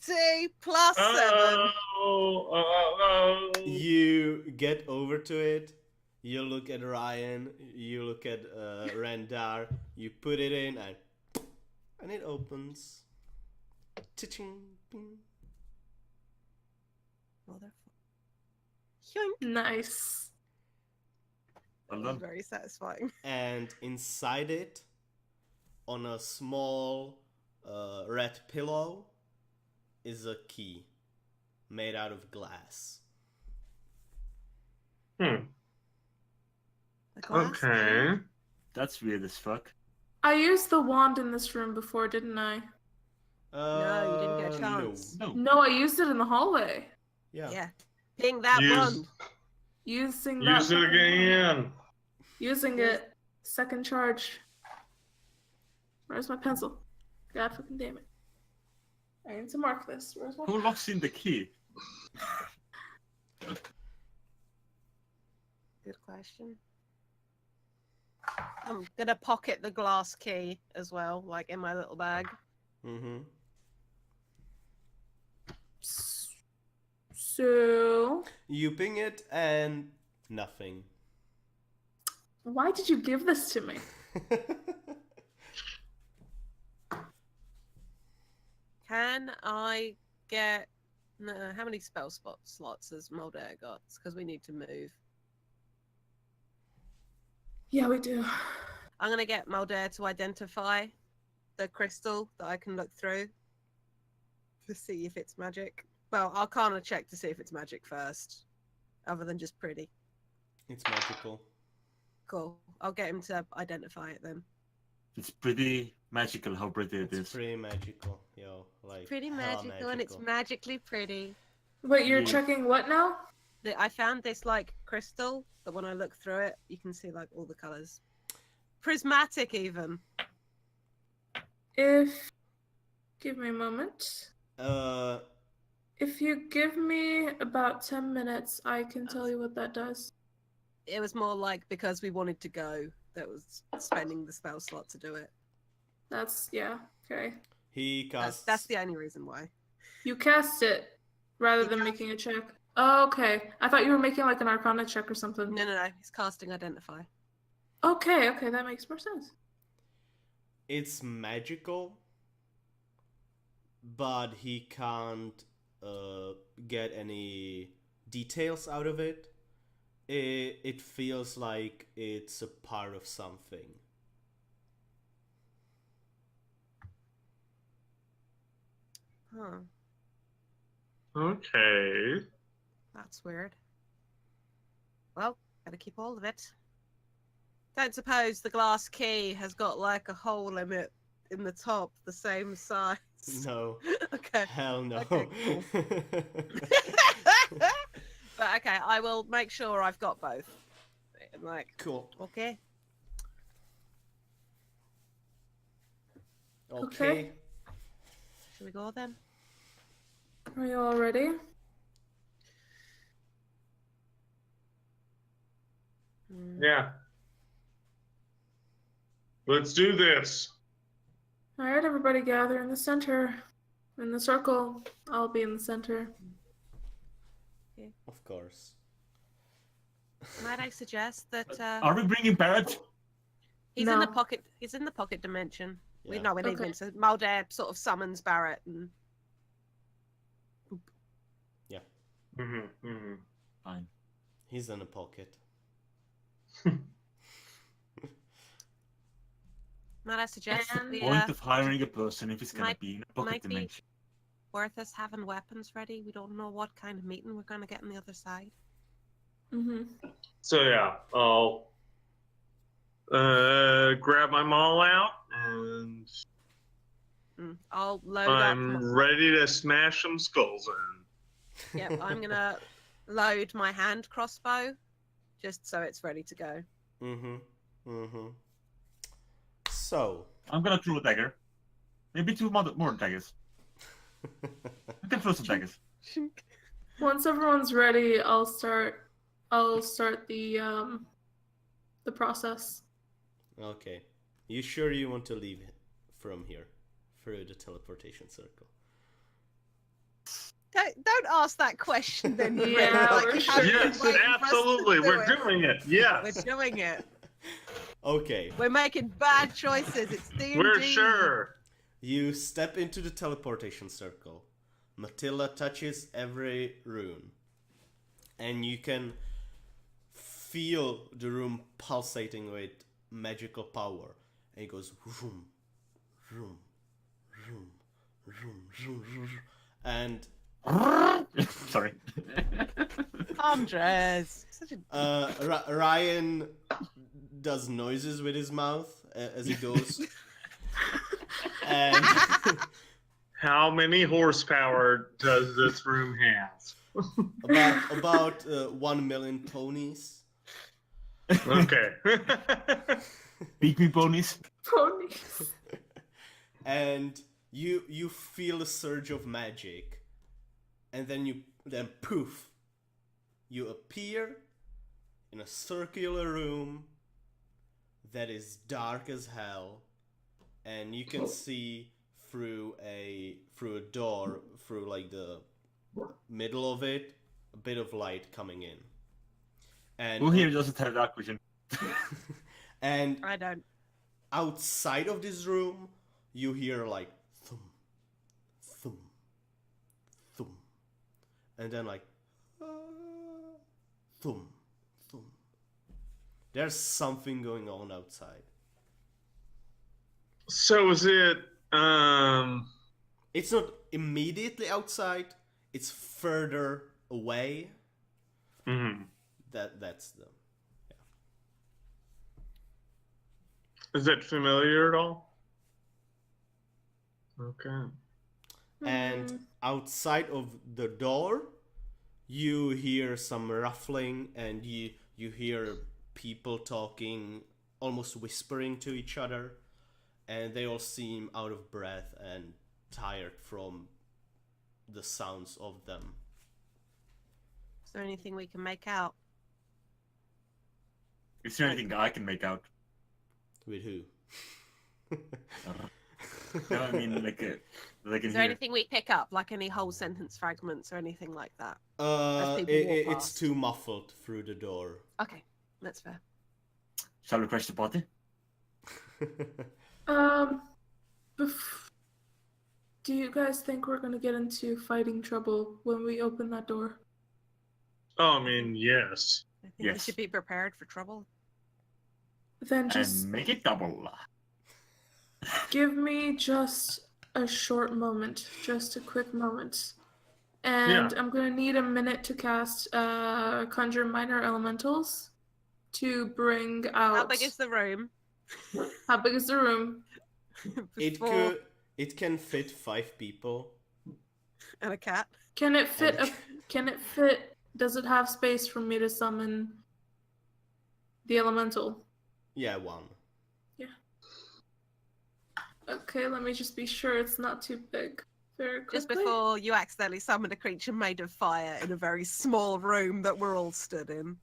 20 plus 7. You get over to it. You look at Ryan. You look at Randar. You put it in, and it opens. Cha-ching, bing. Motherfucker. Yoink. Nice. Well That was done. very satisfying. And inside it, on a small red pillow, is a key made out of glass. Hmm. The glass key. Okay. That's weird as fuck. I used the wand in this room before, didn't I? No, you didn't get a chance. No. No, I used it in the hallway. Yeah. Yeah. Ping that Use- wand. Using that. Use it fucking wand. again. Using it. Second charge. Where's my pencil? God fucking damn it. I need to mark this. Where's my Who locks in the key? Good question. I'm gonna pocket the glass key as well, like in my little bag. Mm-hmm. So, You ping it and nothing. why did you give this to me? Can I get how many spell slots has Mulder got? Because we need to move. Yeah, we do. I'm gonna get Mulder to identify the crystal that I can look through to see if it's magic. Well, I'll kind of check to see if it's magic first, other than just pretty. It's magical. Cool. I'll get him to identify it then. It's pretty magical how pretty it It's is. pretty magical, yo. Like Pretty hella magical, and it's magically pretty. Wait, you're Yeah. checking what now? I found this like crystal that when I look through it, you can see like all the colors. Prismatic even. Give me a moment. Uh, If you give me about 10 minutes, I can tell you what that does. It was more like because we wanted to go that was spending the spell slot to do it. Yeah, okay. he casts. That's the only reason why. You cast it rather You than cast- making a check. Oh, okay. I thought you were making like an Arcana check or something. No. He's casting Identify. Okay, that makes more sense. It's magical, but he can't get any details out of it. It feels like it's a part of something. Huh. Okay. That's weird. Well, gotta keep all of it. Don't suppose the glass key has got like a hole in it in the top the same size? No. Okay. Hell no. Okay, But okay, I will make sure I've got both. I'm like, Cool. okay. Okay. Should we go then? Are you all ready? Yeah. Let's do this. All right, everybody gather in the center. In the circle. I'll be in the center. Of course. Might I suggest that Are we bringing Barrett? he's in the No. pocket? He's in the pocket dimension. We Yeah. know we need Okay. him. So Mulder sort of summons Barrett, and Fine. He's in a pocket. might I suggest that we Point of hiring a person if it's gonna might- be in a pocket might be- dimension. worth us having weapons ready? We don't know what kind of meeting we're gonna get on the other side. So yeah, I'll grab my maul out and I'll load I'm up. ready to smash some skulls in. Yep, I'm gonna load my hand crossbow, just so it's ready to go. So. Oh, I'm gonna throw a dagger. Maybe two more daggers. I can throw some daggers. Once everyone's ready, I'll start the process. Okay. You sure you want to leave from here? Through the teleportation circle? Don't ask that question then. Ray. Yeah, Like, we're you sure. haven't been Yes, waiting for us to absolutely. do We're it. doing it. Yes. We're doing it. Okay. We're making bad choices. It's D&D. We're sure. You step into the teleportation circle. Matilda touches every rune. And you can feel the room pulsating with magical power. And it goes vroom, vroom, vroom, vroom, vroom, vroom. And Sorry. Andres. Such a... Ryan does noises with his mouth as he goes. And How many horsepower does this room have? about 1 million ponies. Okay. Beat me, ponies. Ponies. And you feel a surge of magic, and then poof, you appear in a circular room that is dark as hell, and you can see through a door, through like the middle of it, a bit of light coming in. And Who here doesn't have dark vision? and I don't. outside of this room, you hear like thum, thum, thum, and then like thum, thum. There's something going on outside. So is it It's not immediately outside. It's further away. mhm. That's the. Is it familiar at all? Okay. And outside of the door, You hear some ruffling, and you hear people talking, almost whispering to each other, and they all seem out of breath and tired from the sounds of them. Is there anything we can make out? Is there anything I can make out? With who? No, I mean like in Is there here. anything we pick up, like any whole sentence fragments or anything like that? It's past. too muffled through the door. Okay, that's fair. Shall we crash the party? Do you guys think we're gonna get into fighting trouble when we open that door? Oh, I mean, yes. I think we Yes. should be prepared for trouble. Then just And make it double. give me just a short moment, just a quick moment. And Yeah. I'm gonna need a minute to cast Conjure Minor Elementals to bring out. How big is the room? How big is the room? Before- It can fit 5 people. And a cat. Can it fit? Can it fit? Does it have space for me to summon the elemental? Yeah, 1. Okay, let me just be sure it's not too big. Very quickly. Just before you accidentally summon a creature made of fire in a very small room that we're all stood in.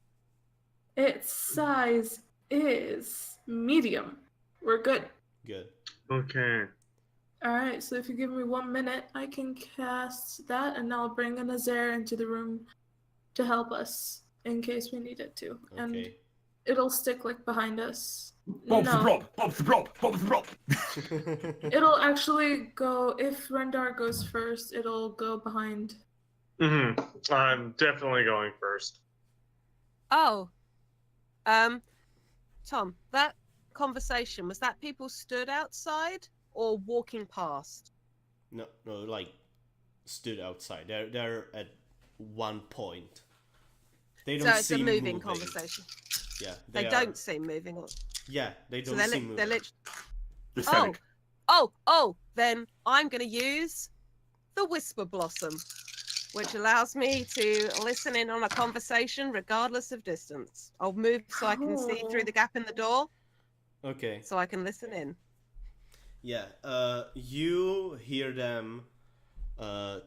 Its size is medium. We're good. Good. Okay. Alright, so if you give me 1 minute, I can cast that, and I'll bring a Nazaire into the room to help us in case we need it to. And Okay. it'll stick like behind us. Bob's the No, prop! Bob's the prop! Bob's the prop! it'll actually go, if Rendar goes first, it'll go behind. I'm definitely going first. Oh. Tom, that conversation, was that people stood outside or walking past? No, like stood outside. They're at one point. They don't So it's a seem moving conversation. Yeah, They are- don't seem moving. Yeah, they So don't they're, seem they're moving. lit- The Oh, then I'm going to use the Whisper Blossom, which allows me to listen in on a conversation regardless of distance. I'll move so I can see through the gap in the door, Okay. so I can listen in. Yeah. You hear them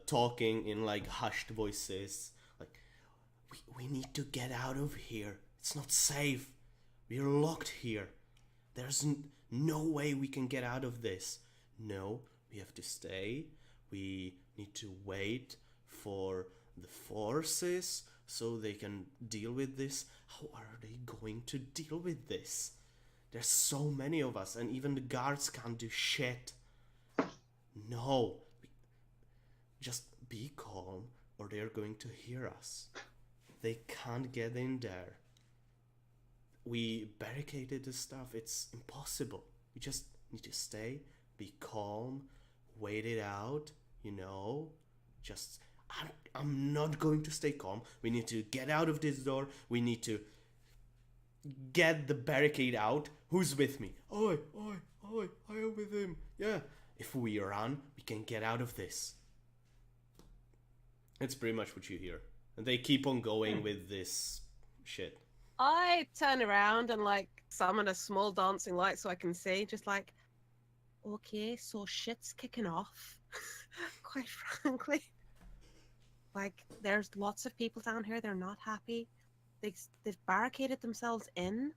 talking in like hushed voices. Like, we need to get out of here. It's not safe. We're locked here. There's no way we can get out of this. No, we have to stay. We need to wait for the forces so they can deal with this. How are they going to deal with this? There's so many of us, and even the guards can't do shit. No. Just be calm, or they're going to hear us. They can't get in there. We barricaded the stuff. It's impossible. We just need to stay, be calm, wait it out, Just, I'm not going to stay calm. We need to get out of this door. We need to get the barricade out. Who's with me? I am with him. Yeah. If we run, we can get out of this. That's pretty much what you hear. And they keep on going with this shit. I turn around and summon a small dancing light so I can see, just okay, so shit's kicking off. Quite frankly. There's lots of people down here, they're not happy. They've barricaded themselves in,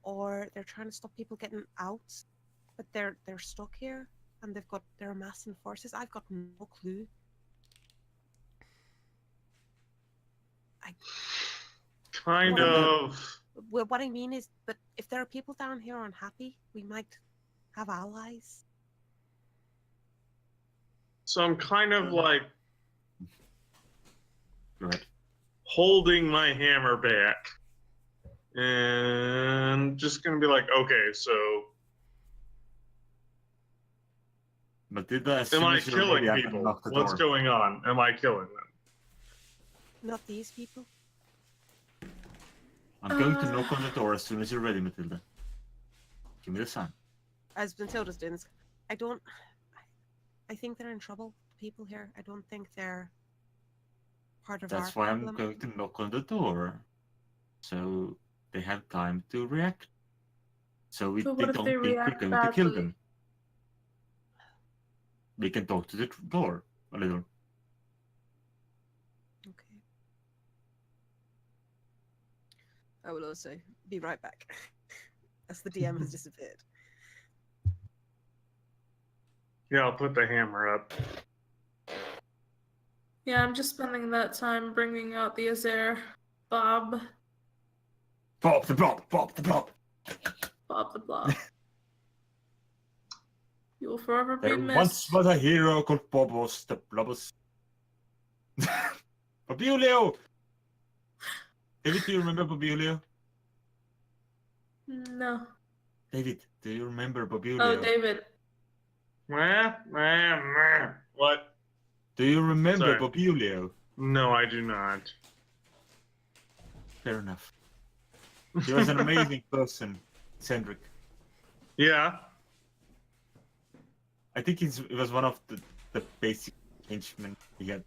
or they're trying to stop people getting out, but they're stuck here, and they're amassing forces. I've got no clue. Kind of. Well, what I mean is, but if there are people down here unhappy, we might have allies. So I'm kind of Go ahead. holding my hammer back and just gonna be like, okay, so But did as am soon I as you're killing ready, I can people? knock the What's door. going on? Am I killing them? Not these people. I'm going to knock on the door as soon as you're ready, Matilda. Give me the sign. As Matilda's doing this, I think they're in trouble. People here. I don't think they're Part of That's our why I'm problem. going to knock on the door. So they have time to react. So But they what if don't they think we're react going to kill badly? them. We can talk to the door a little. Okay. I will also be right back. As the DM has disappeared. Yeah, I'll put the hammer up. Yeah, I'm just spending that time bringing out the Azair. Bob. Bob the blob, Bob the blob. Bob the Blob. You will forever be There once missed. was a hero called Bobos the Blobos. Babulio! David, do you remember Babulio? No. David, do you remember Babulio? Oh, David. What? Do you remember Sorry. Babulio? No, I do not. Fair enough. He was an amazing person, Cendric. Yeah. I think it was one of the basic henchmen he had.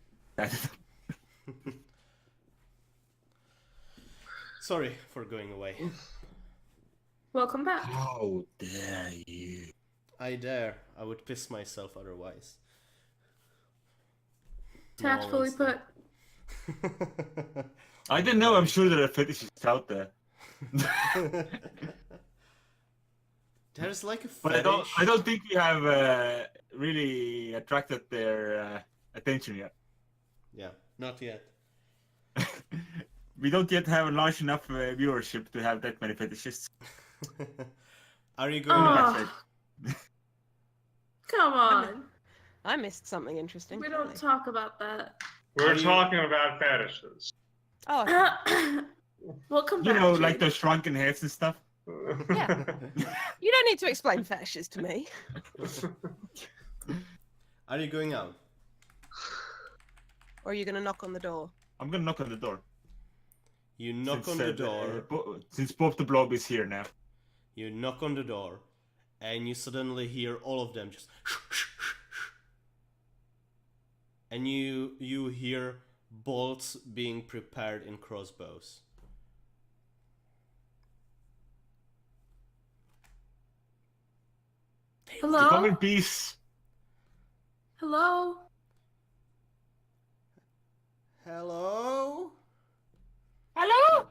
Sorry for going away. Welcome back. How dare you? I dare. I would piss myself otherwise. Tactfully No, put. I don't know, I'm sure there are fetishists out there. There's like a fetish. But I don't think we have really attracted their attention yet. Yeah, not yet. We don't yet have a large enough viewership to have that many fetishists. Are you going? Oh, come on. I missed something interesting. We don't talk about that. We're Are you- talking about fetishes. Oh, okay. Welcome You back. know, Jade. like those shrunken heads and stuff. Yeah. You don't need to explain fetishes to me. Are you going out? Or are you going to knock on the door? I'm gonna knock on the door. You knock Since, on the door. Since Bob the Blob is here now. You knock on the door, and you suddenly hear all of them just. And you hear bolts being prepared in crossbows. Come Hello? in peace. Hello? Hello? Hello?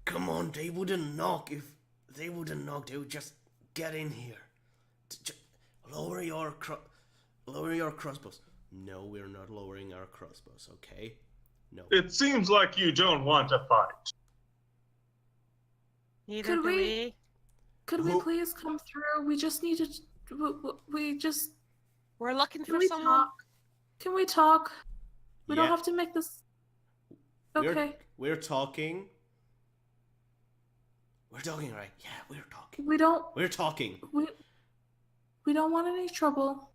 Come on, they wouldn't knock. If they wouldn't knock, they would just get in here. Lower your crossbows. No, we're not lowering our crossbows, okay? No. It seems like you don't want to fight. Neither Could do we- we. Could we Who- please come through? We just need to. We just. We're looking Can for we someone. talk? Can we talk? We don't Yeah. have to make this. Okay. We're talking. We're talking, right? Yeah, we're talking. We don't. We're talking. We don't want any trouble.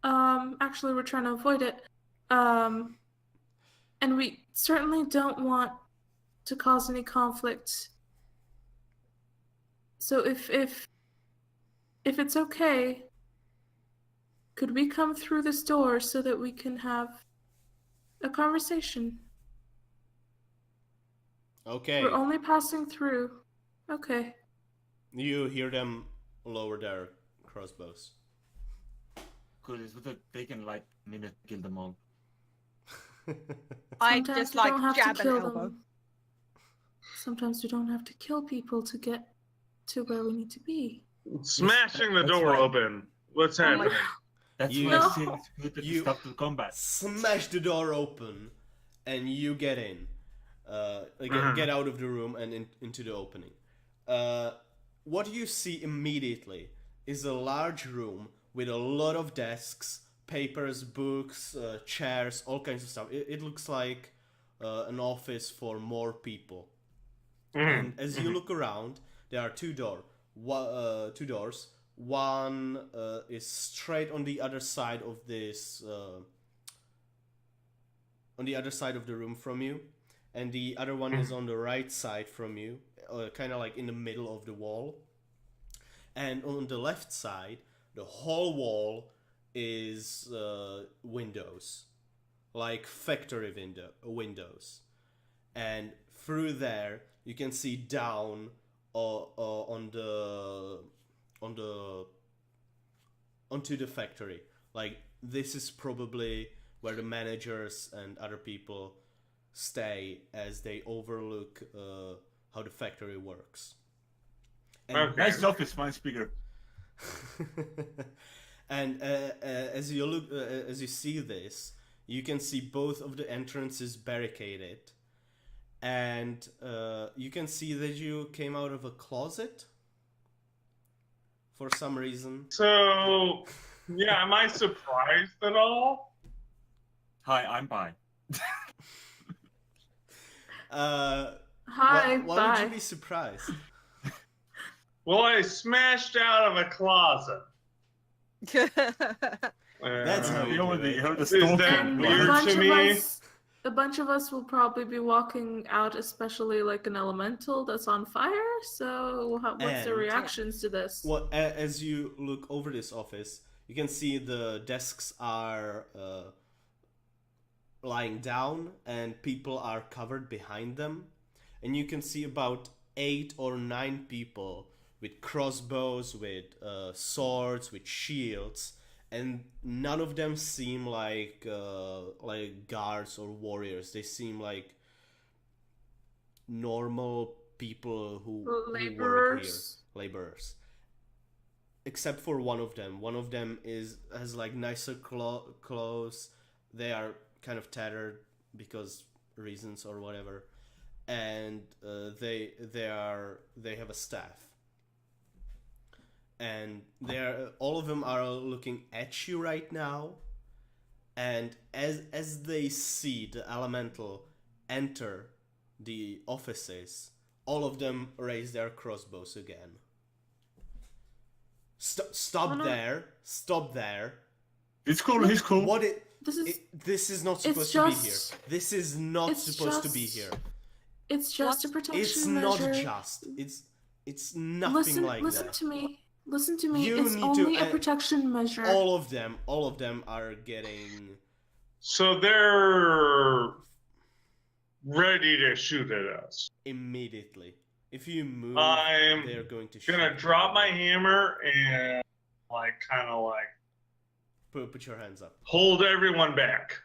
Actually, we're trying to avoid it. And we certainly don't want to cause any conflict. So if it's okay, could we come through this door so that we can have a conversation? Okay. We're only passing through. Okay. You hear them lower their crossbows. Because it would have taken like a minute to kill them all. I Sometimes just we like don't have jab to an kill elbow. them. Sometimes we don't have to kill people to get to where we need to be. Smashing the That's door right. open. What's Oh my happening? That's You- why I No. say it's good that You- you stop the combat. Smash the door open, and you get in. Get out of the room and into the opening. What you see immediately is a large room with a lot of desks, papers, books, chairs, all kinds of stuff. It looks like an office for more people. And as you look around, there are two doors. One is straight on the other side of this, on the other side of the room from you, and the other one is on the right side from you, kind of like in the middle of the wall. And on the left side, the whole wall is windows, like factory windows, and through there you can see down onto the factory. Like, this is probably where the managers and other people stay as they overlook how the factory works. And Okay. Nice office, fine speaker. and as you see this, you can see both of the entrances barricaded, and you can see that you came out of a closet for some reason. So, yeah, am I surprised at all? Hi, I'm fine. Hi, why bye. would you be surprised? Well, I smashed out of a closet. That's how You already heard the Is storm. that And weird to me? a bunch of us will probably be walking out, especially like an elemental that's on fire. So, what's the And- reactions to this? Well, as you look over this office, you can see the desks are lying down and people are covered behind them. And you can see about 8 or 9 people with crossbows, with swords, with shields. And none of them seem like guards or warriors. They seem like normal people who work here. Laborers. Except for one of them. One of them has like nicer clothes. They are kind of tattered because reasons or whatever. And they have a staff. And all of them are looking at you right now. And as they see the elemental enter the offices, all of them raise their crossbows again. Stop there! Stop there! He's cool, he's cool. This is not supposed to be here. This is not supposed to be here. It's just a protection It's measure. not just. It's nothing like listen that. to me. Listen to me. You It's need only to- a protection measure. All of them are getting. So they're ready to shoot at us. Immediately. If you move, I'm they're going to shoot. Gonna drop my hammer and kind of Put your hands up. hold everyone back.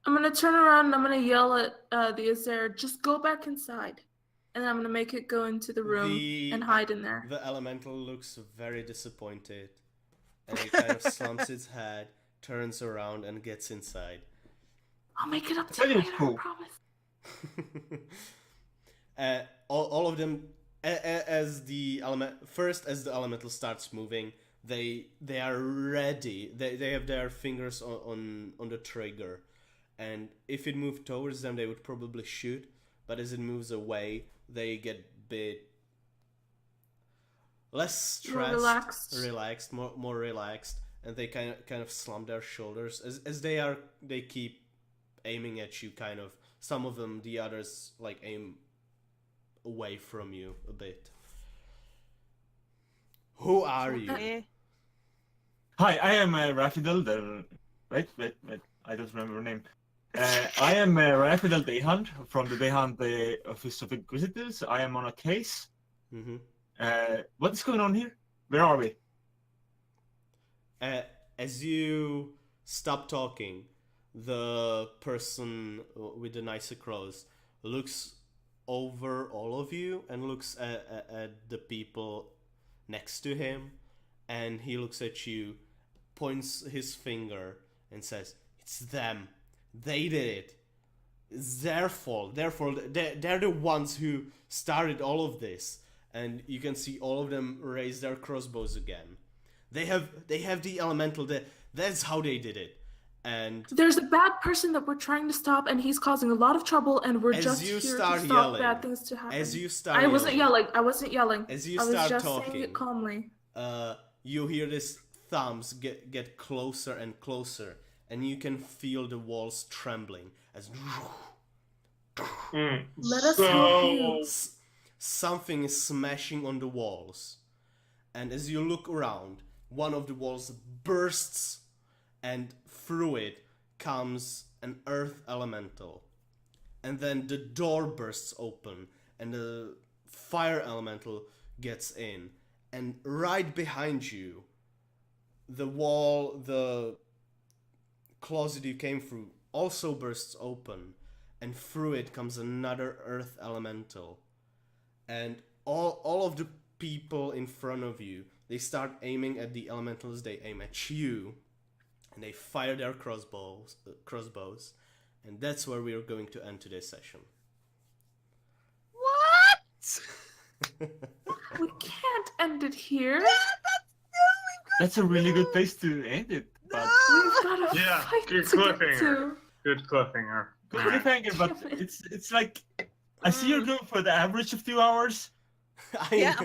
I'm gonna turn around and I'm gonna yell at the Azir, just go back inside. And then I'm gonna make it go into the room and hide in there. The elemental looks very disappointed, and it kind of slumps its head, turns around, and gets inside. I'll make it up to That you is later, cool. I promise. All of them, as the elemental starts moving, they are ready. They have their fingers on the trigger, and if it moved towards them, they would probably shoot. But as it moves away, they get a bit less stressed, more relaxed, and they kind of slump their shoulders as they keep aiming at you. Kind of, some of them, the others aim away from you a bit. Who are you? Hi, I am Rafidel. Wait, I don't remember her name. I am Rafidel Dayhunt from the Dayhunt Office of Inquisitors. I am on a case. Mm-hmm. What is going on here? Where are we? As you stop talking, the person with the nicer clothes looks over all of you and looks at the people next to him, and he looks at you, points his finger, and says, "It's them. They did it. It's their fault. They're the ones who started all of this." And you can see all of them raise their crossbows again. They have the elemental. That's how they did it. And there's a bad person that we're trying to stop, and he's causing a lot of trouble, and we're as just you here start to stop yelling, bad things to happen. as you start I wasn't yelling, yelling. I wasn't yelling. As you I was start just talking, saying it calmly. You hear this thumbs get closer and closer, and you can feel the walls trembling as Let us help you. something is smashing on the walls. And as you look around, one of the walls bursts, and through it comes an earth elemental. And then the door bursts open, and the fire elemental gets in. And right behind you, the wall, the closet you came through, also bursts open. And through it comes another earth elemental. And all of the people in front of you, they start aiming at the elementals, they aim at you. And they fire their crossbows. And that's where we are going to end today's session. What? We can't end it here. That's a really good place to end it. But We've got a Yeah, fight good to get cliffhanger. to. Good cliffhanger. good cliffhanger, but it's like I see you're going for the average of 2 hours. Yeah.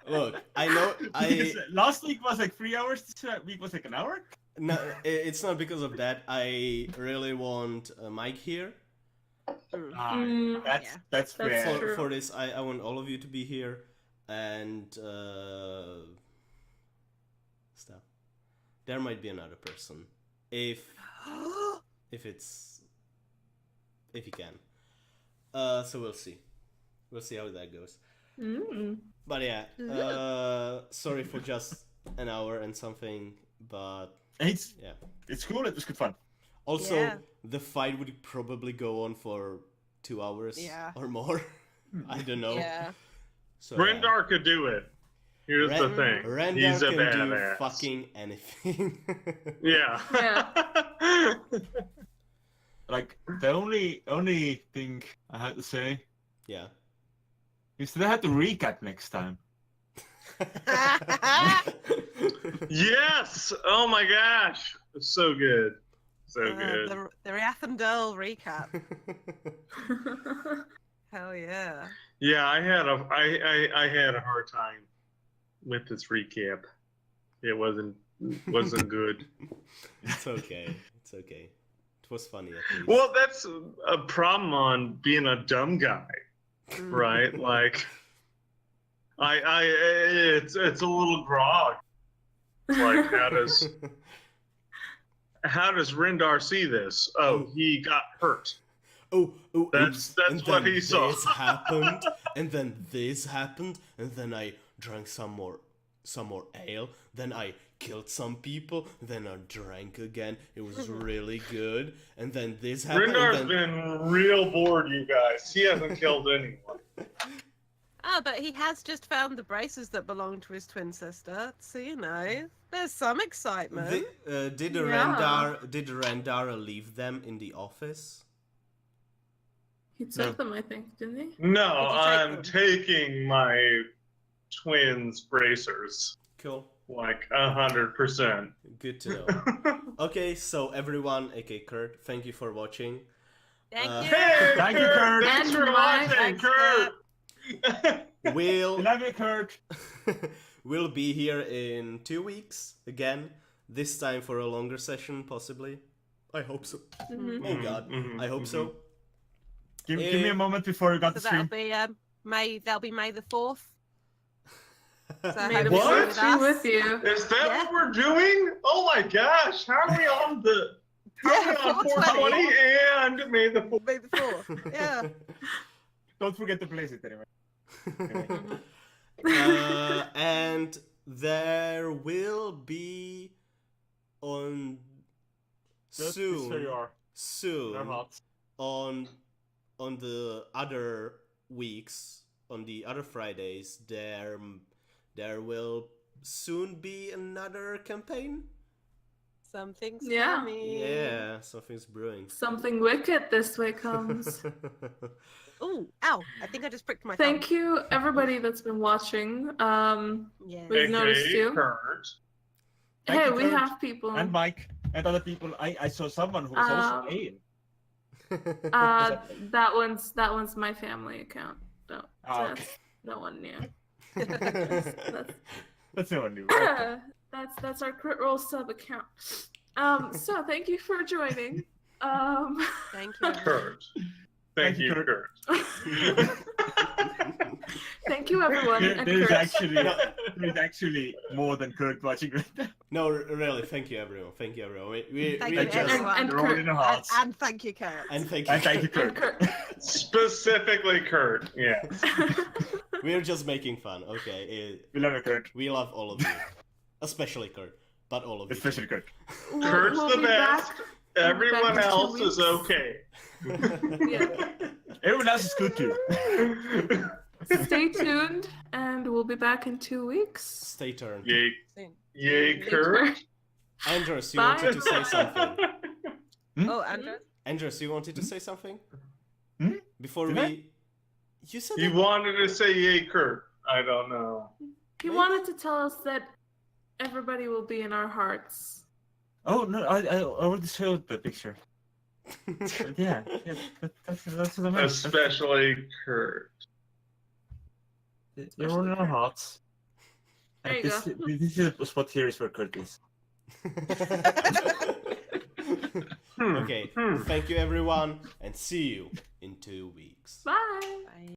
Look, I know Because last week was like 3 hours. This week was like an hour. No, it's not because of that. I really want Mike here. That's That's fair. true. For this, I want all of you to be here. And stuff. There might be another person. If you can. So we'll see. We'll see how that goes. But yeah, sorry for just an hour and something, but It's yeah. it's cool. It was good fun. Also, Yeah. the fight would probably go on for 2 hours Yeah. or more. I don't know. Yeah. So, Rendar could do it. Here's the thing. Rendar He's a can do badass. fucking anything. Yeah. Yeah. Like the only thing I had to say Yeah. is that I have to recap next time. Yes. Oh my gosh. It's so good. So good. The Riathandel recap. Hell yeah. Yeah, I had a hard time with this recap. It wasn't good. It's okay. It's okay. It was funny at least. Well, that's a problem on being a dumb guy, right? Like, it's a little grog. Like, how does Rendar see this? Oh, he got hurt. Oh, That's and what then he saw. This happened, and then this happened, and then I drank some more ale. Then I killed some people. Then I drank again. It was really good. And then this happened. Rendar's and then... been real bored, you guys. He hasn't killed anyone. Oh, but he has just found the braces that belong to his twin sister. So you know, there's some excitement. Did Yeah. Rendar leave them in the office? He took them, I think, didn't he? No, Did you take I'm them? taking my twins' bracers. Cool. Like 100%. Good to know. Okay, so everyone, aka Kurt, thank you for watching. Thank you. Hey, Thank you, Kurt. Thanks And for Mike. watching, Thanks, Kurt. We'll Love you, Kurt. we'll be here in 2 weeks again. This time for a longer session, possibly. I hope so. Mhm. Oh God, I hope so. Give me a moment before you got So the stream. that'll be May the 4th. So May the hope you're force be with you. Is that Yeah. what we're doing? Oh my gosh, how are we on the... How are we on 420 and May the 4th? May the 4th. Yeah. Don't forget to place it anyway. And there will be on Just where you soon are. They're hot. on the other weeks, on the other Fridays, there will soon be another campaign. Something's Yeah. coming. Yeah, something's brewing. Something wicked this way comes. Ooh, ow. I think I just pricked my Thank you, everybody that's been watching. thumb. Yeah. We've noticed you. Kurt. Thank Hey, you, we Kurt. have people. And Mike and other people. I saw someone who was also alien. That one's my family account. No, Ah, okay. that's no one new. That's no one new. That's our crit roll sub account. So thank you for joining. Thank you. Kurt. Thank you, Kurt. Thank you, everyone. And There's Kurt. actually It's actually more than Kurt watching right now. No, really, thank you everyone. Thank you everyone. We Thank we you, just everyone. And They're all Kurt. in the hearts. And thank you, Kurt. and thank you. And thank you, And Kurt. Kurt. Specifically Kurt, yes. We're just making fun. Okay, We love you, Kurt. we love all of you, especially Kurt, but all of you. Especially Kurt. Kurt's We'll the be best. back. Everyone back in 2 else is weeks. okay. Yeah. Everyone else is good too. Stay tuned, and we'll be back in 2 weeks. Stay tuned. Yay, Soon. yay, Kurt. Andres, you Bye. wanted to say something. Oh, Andrew? Andres, you wanted to say something? Hmm? Before Did we... I? You said He that... wanted to say yay, Kurt. I don't know. He wanted to tell us that everybody will be in our hearts. Oh no, I already showed the picture. Yeah, that's what I meant. Especially Kurt. You're all in our hearts. There And you this is the spot here is where Kurt is. Okay, thank you everyone, and see you in 2 weeks. Bye. Bye.